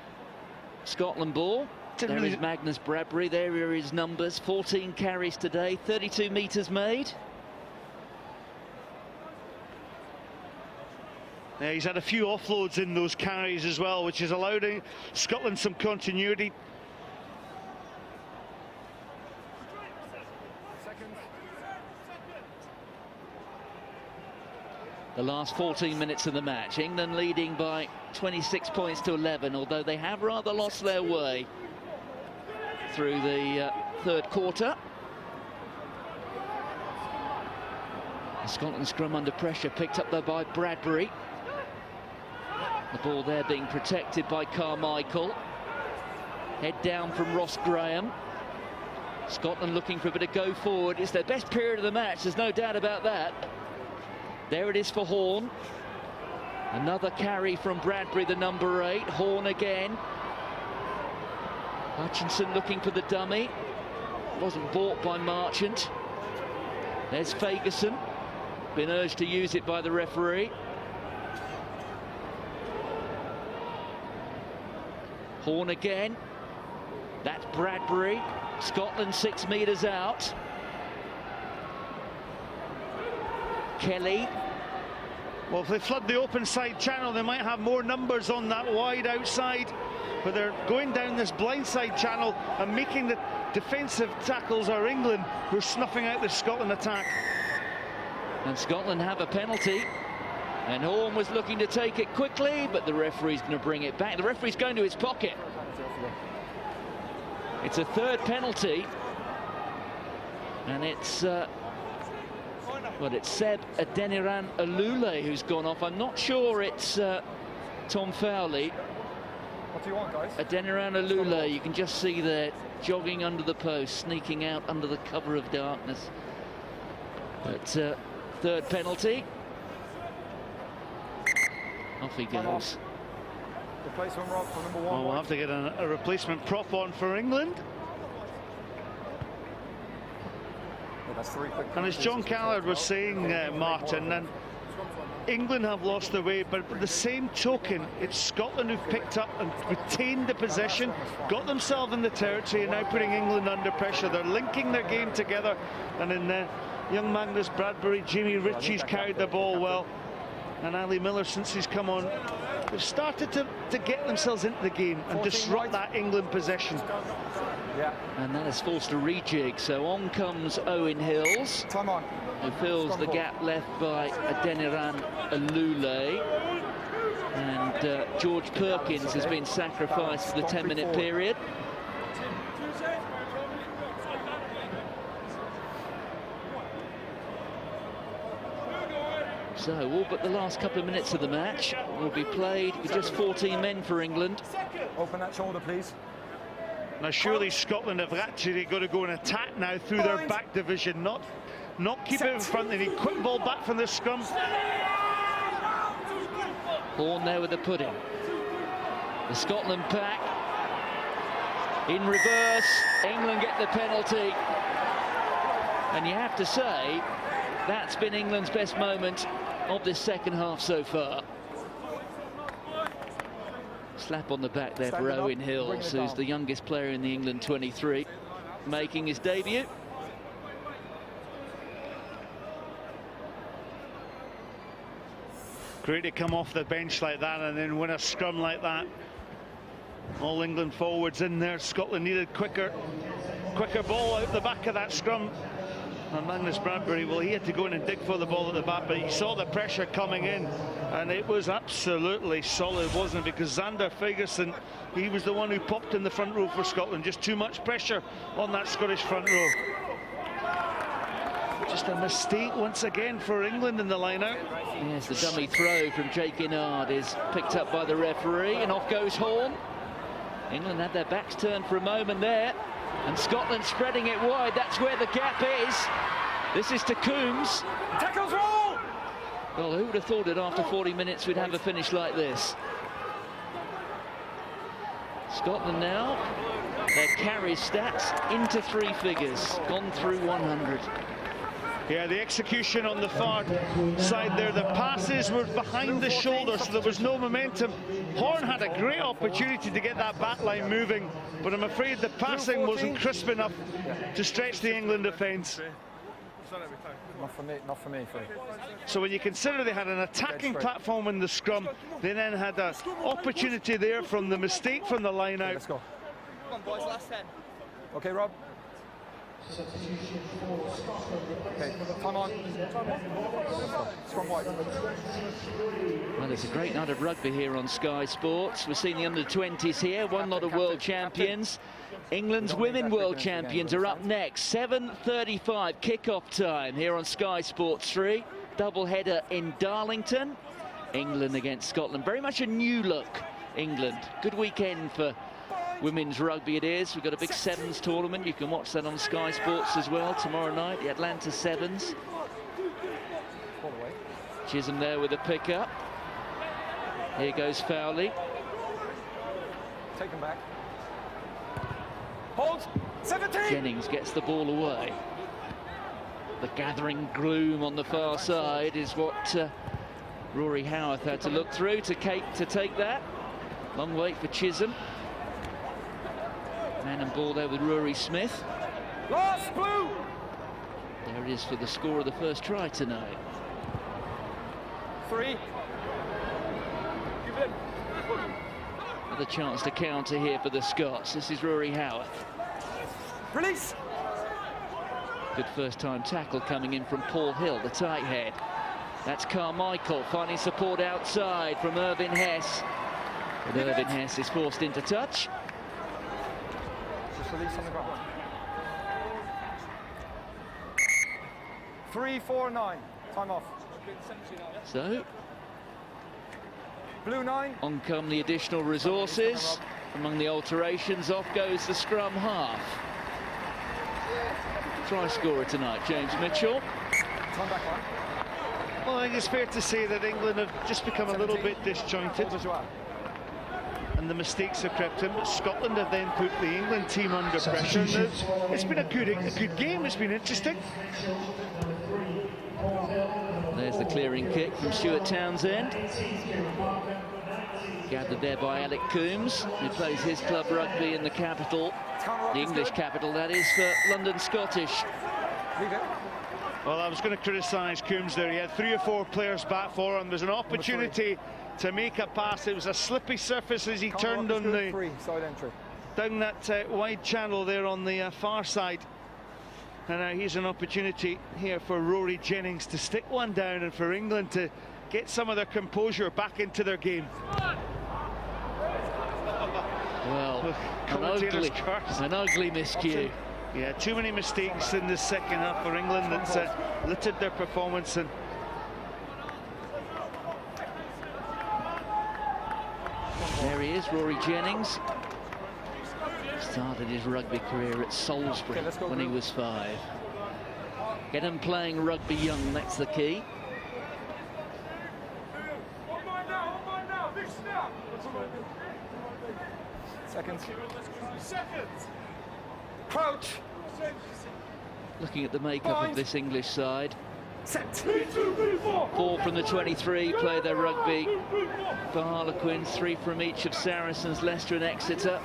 Scotland ball. There is Magnus Bradbury. There are his numbers. 14 carries today, 32 metres made. Yeah, he's had a few offloads in those carries as well, which is allowing Scotland some continuity. the last 14 minutes of the match. England leading by 26 points to 11, although they have rather lost their way through the third quarter. The Scotland scrum under pressure, picked up there by Bradbury. The ball there being protected by Carmichael. Head down from Ross Graham. Scotland looking for a bit of go forward. It's their best period of the match, there's no doubt about that. There it is for Horne. Another carry from Bradbury, the number 8. Horne again. Hutchinson looking for the dummy. Wasn't bought by Marchant. There's Fagerson. Been urged to use it by the referee. Horne again. That's Bradbury. Scotland 6 metres out. Kelly. Well, if they flood the open side channel, they might have more numbers on that wide outside. But they're going down this blindside channel and making the defensive tackles are England, who are snuffing out the Scotland attack. And Scotland have a penalty. And Horne was looking to take it quickly, but the referee's going to bring it back. The referee's going to his pocket. It's a third penalty. And it's it's Seb Adeniran Alule who's gone off. I'm not sure it's Tom Fowley. What do you want, guys? Adeniran Alule, you can just see there, jogging under the post, sneaking out under the cover of darkness. But third penalty. Off he goes. Replacement Rob for number 1. Well, we'll have to get a replacement prop on for England. That's 3 quick. And as John Callard was saying, Martin, and England have lost their way, but by the same token, it's Scotland who've picked up and retained the possession, got themselves in the territory, and now putting England under pressure. They're linking their game together, and in young Magnus Bradbury, Jamie Ritchie's carried the ball well, and Ali Miller, since he's come on, they've started to get themselves into the game and disrupt that England possession. Yeah. And that has forced a rejig, so on comes Owen Hills, who fills the gap left by Adeniran Alule. And George Perkins has been sacrificed for the 10-minute period. So all but the last couple of minutes of the match will be played with just 14 men for England. Open that shoulder, please. Now surely Scotland have actually got to go and attack now through their back division, not keep it in front. They need quick ball back from the scrum. Horne there with the pudding. The Scotland pack in reverse. England get the penalty. And you have to say, that's been England's best moment of this second half so far. Slap on the back there for Owen Hills, who's the youngest player in the England 23, making his debut. Great to come off the bench like that and then win a scrum like that. All England forwards in there. Scotland needed quicker ball out the back of that scrum. And Magnus Bradbury, well, he had to go in and dig for the ball at the back, but he saw the pressure coming in, and it was absolutely solid, wasn't it? Because Xander Fagerson, he was the one who popped in the front row for Scotland. Just too much pressure on that Scottish front row. Just a mistake once again for England in the line-out. Yes, the dummy throw from Jake Innard is picked up by the referee, and off goes Horne. England had their backs turned for a moment there. And Scotland spreading it wide. That's where the gap is. This is to Coombs. Tackles roll! Well, who would have thought that after 40 minutes we'd have a finish like this? Scotland now, their carry stats into 3 figures, gone through 100. Yeah, the execution on the far side there, the passes were behind the shoulder, so there was no momentum. Horne had a great opportunity to get that back line moving, but I'm afraid the passing wasn't crisp enough to stretch the England defence. Not for me. So when you consider they had an attacking platform in the scrum, they then had an opportunity there from the mistake from the line out. Let's go. Come on, boys, last 10. Okay, Rob. Okay, time on. Scrum white. Well, it's a great night of rugby here on Sky Sports. We're seeing the under-20s here, one lot of world champions. England's women world champions are up next. 7:35 kickoff time here on Sky Sports 3. Double-header in Darlington. England against Scotland. Very much a new look, England. Good weekend for women's rugby it is. We've got a big Sevens tournament. You can watch that on Sky Sports as well tomorrow night, the Atlanta Sevens. Chisholm there with a pick-up. Here goes Fowley. Take him back. Hold. 17. Jennings gets the ball away. The gathering gloom on the far side is what Rory Howarth had to look through to take that. Long wait for Chisholm. Man and ball there with Rory Smith. Last blue. There it is for the score of the first try tonight. 3. Another chance to counter here for the Scots. This is Rory Howarth. Release. Good first-time tackle coming in from Paul Hill, the tight head. That's Carmichael finding support outside from Irvin Hess. But Irvin Hess is forced into touch. Just release on the ground. 3-4-9. Time off. So, blue 9. On come the additional resources. Among the alterations, off goes the scrum half. Try scorer tonight, James Mitchell. Time back on. Well, I think it's fair to say that England have just become a little bit disjointed. And the mistakes have crept in, but Scotland have then put the England team under pressure. It's been a good game, it's been interesting. There's the clearing kick from Stuart Townsend. Gathered there by Alec Coombs, who plays his club rugby in the capital, the English capital, that is, for London Scottish. Well, I was going to criticise Coombs there. He had 3 or 4 players back for him. There's an opportunity to make a pass. It was a slippy surface as he turned on the down that wide channel there on the far side. And here's an opportunity here for Rory Jennings to stick one down and for England to get some of their composure back into their game. Well, an ugly miscue. Yeah, too many mistakes in the second half for England that's littered their performance. And there he is, Rory Jennings. Started his rugby career at Salisbury when he was 5. Get him playing rugby young, that's the key. Seconds. Crouch. Looking at the makeup of this English side. 4 from the 23 play their rugby for Harlequins, 3 from each of Saracens, Leicester and Exeter.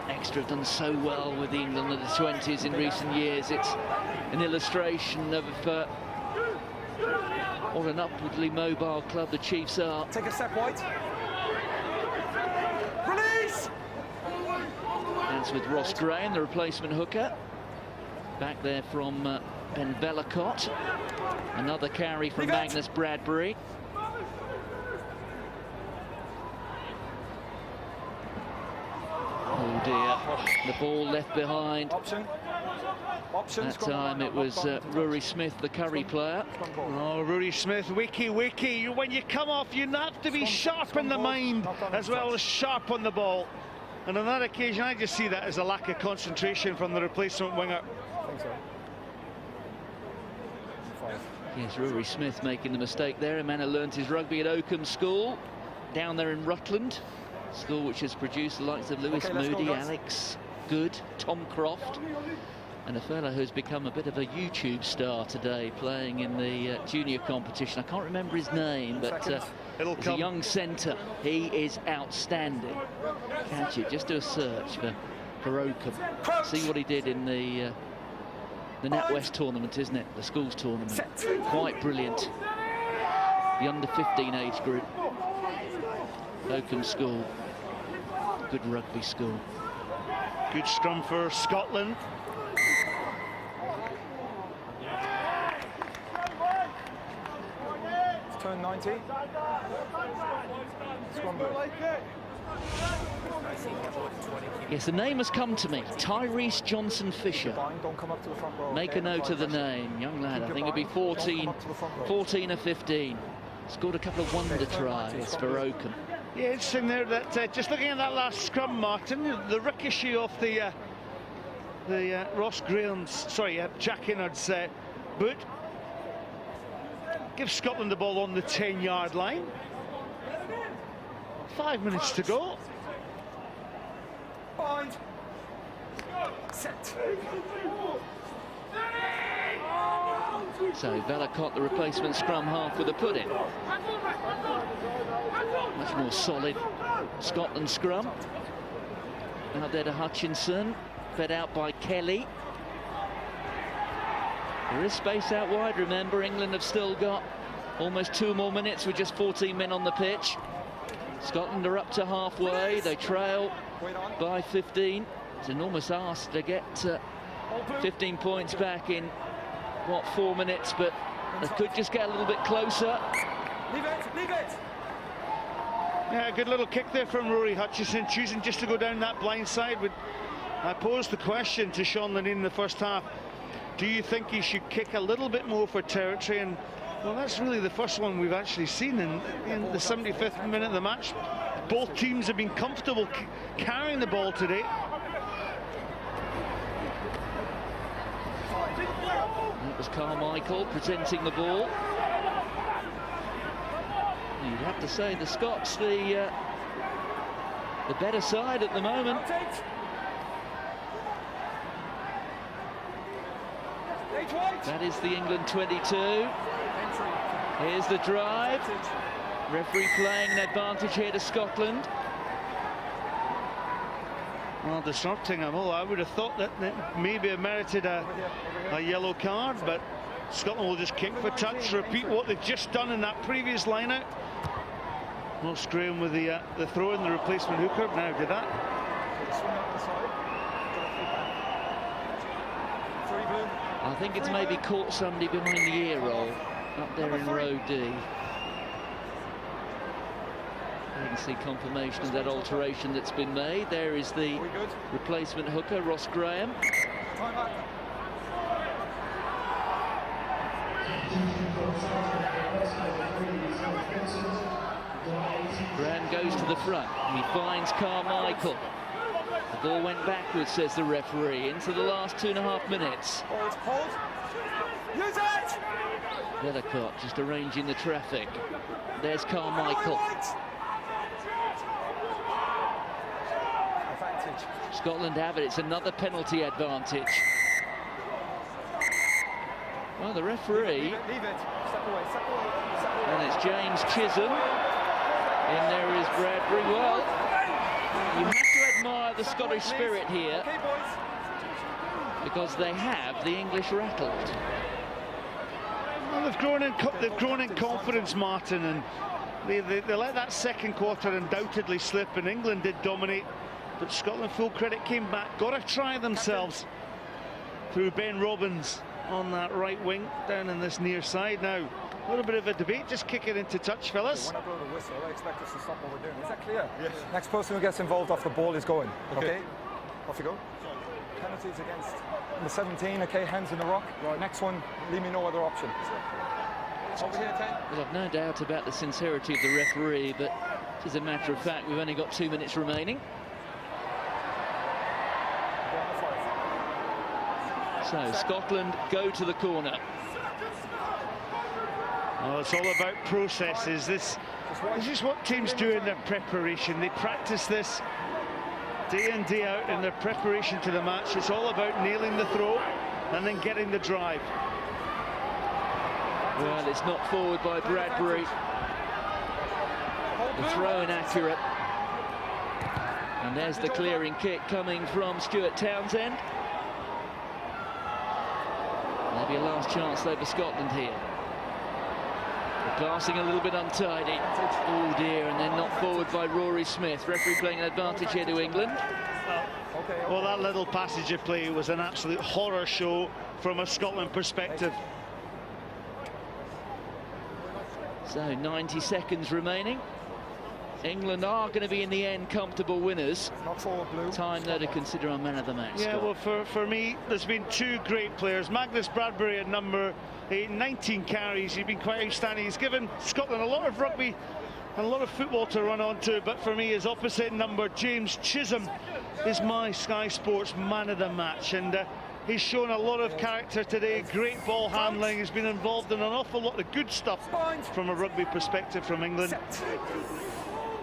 Exeter have done so well with the England under 20s in recent years. It's an illustration of what an upwardly mobile club the Chiefs are. Take a step white. Release! That's with Ross Graham, the replacement hooker. Back there from Ben Vellacott. Another carry from Magnus Bradbury. Oh dear, the ball left behind. That time it was Rory Smith, the Curry player. Oh, Rory Smith, wicky. When you come off, you have to be sharp in the mind as well as sharp on the ball. And on that occasion, I just see that as a lack of concentration from the replacement winger. I think so. Yes, Rory Smith making the mistake there. A man who learnt his rugby at Oakham School, down there in Rutland. School which has produced the likes of Lewis Moody, Alex Good, Tom Croft, and a fellow who's become a bit of a YouTube star today, playing in the junior competition. I can't remember his name, but he's a young centre. He is outstanding. Catch it, just do a search for Oakham. See what he did in the NatWest tournament, isn't it? The schools tournament. Quite brilliant. The under-15 age group. Oakham School. Good rugby school. Good scrum for Scotland. turn 90. Scrum blue. Yes, the name has come to me. Tyrese Johnson Fisher. Don't come up to the front row. Make a note of the name. Young lad, I think he'll be 14 or 15. Scored a couple of wonder tries for Oakham. Yeah, it's in there that just looking at that last scrum, Martin, the ricochet off the Ross Graham's, sorry, Jack Innard's boot. Gives Scotland the ball on the 10-yard line. 5 minutes to go. Bind. Set. So Vellacott, the replacement scrum half with a put-in. Much more solid Scotland scrum. Out there to Hutchinson, fed out by Kelly. There is space out wide, remember, England have still got almost 2 more minutes with just 14 men on the pitch. Scotland are up to halfway, they trail by 15. It's an enormous ask to get 15 points back in, what, 4 minutes, but they could just get a little bit closer. Leave it, leave it! Yeah, a good little kick there from Rory Hutchinson, choosing just to go down that blind side. I posed the question to Sean Linnane in the first half, do you think he should kick a little bit more for territory? And well, that's really the first one we've actually seen in the 75th minute of the match. Both teams have been comfortable carrying the ball today. It was Carmichael presenting the ball. You'd have to say the Scots the better side at the moment. That is the England 22. Here's the drive. Referee playing an advantage here to Scotland. Well, disrupting them all. I would have thought that maybe it merited a yellow card, but Scotland will just kick for touch, repeat what they've just done in that previous line-out. Ross Graham with the throw in, the replacement hooker now did that. I think it's maybe caught somebody behind the ear roll up there in row D. You can see confirmation of that alteration that's been made. There is the replacement hooker, Ross Graham. Graham goes to the front. He finds Carmichael. The ball went backwards, says the referee, into the last 2.5 minutes. Hold. Use it! Vellacott just arranging the traffic. There's Carmichael. Advantage. Scotland have it. It's another penalty advantage. Well, the referee. Leave it. Step away. Step away. And it's James Chisholm. In there is Bradbury. Well, you have to admire the Scottish spirit here, because they have the English rattled. Well, they've grown in confidence, Martin, and they let that second quarter undoubtedly slip, and England did dominate, but Scotland, full credit, came back, got a try themselves through Ben Robbins on that right wing down in this near side. Now a little bit of a debate, just kick it into touch, fellas. When I blow the whistle, I expect us to stop what we're doing. Is that clear? Yes. Next person who gets involved off the ball is going. Okay. Off you go. Penalties against number 17. Okay, hands in the rock. Right. Next one, leave me no other option. Over here, 10. Well, I've no doubt about the sincerity of the referee, but as a matter of fact, we've only got 2 minutes remaining. So Scotland go to the corner. Oh, it's all about processes. This is what teams do in their preparation. They practice this day in, day out in their preparation to the match. It's all about nailing the throw and then getting the drive. Well, it's knocked forward by Bradbury. The throw inaccurate. And there's the clearing kick coming from Stuart Townsend. Maybe a last chance though for Scotland here. The passing a little bit untidy. Oh dear, and then knocked forward by Rory Smith. Referee playing an advantage here to England. Well, that little passage of play was an absolute horror show from a Scotland perspective. So 90 seconds remaining. England are going to be in the end comfortable winners. Not for blue. Time though to consider our man of the match. Yeah, Scott. well, for me, there's been two great players. Magnus Bradbury at number 8, 19 carries. He's been quite outstanding. He's given Scotland a lot of rugby and a lot of football to run onto. But for me, his opposite number, James Chisholm, is my Sky Sports man of the match. And he's shown a lot of character today. Great ball handling. He's been involved in an awful lot of good stuff from a rugby perspective from England.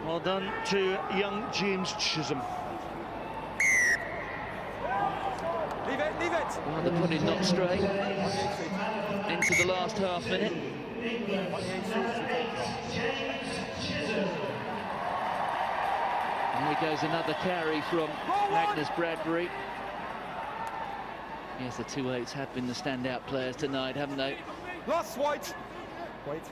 Well done to young James Chisholm. Leave it, leave it! Well, they're putting not straight into the last half minute. And here goes another carry from Magnus Bradbury. Yes, the 2-8s have been the standout players tonight, haven't they? Last white. Wait.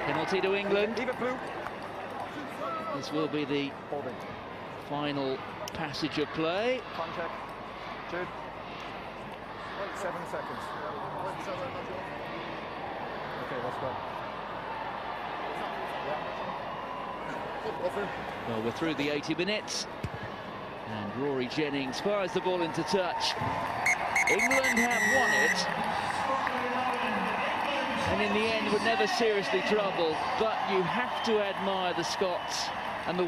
Penalty to England. Leave it blue. This will be the final passage of play. Contact. Jude. 7 seconds. Okay, let's go. Well, we're through the 80 minutes. And Rory Jennings fires the ball into touch. England have won it. And in the end, were never seriously troubled. But you have to admire the Scots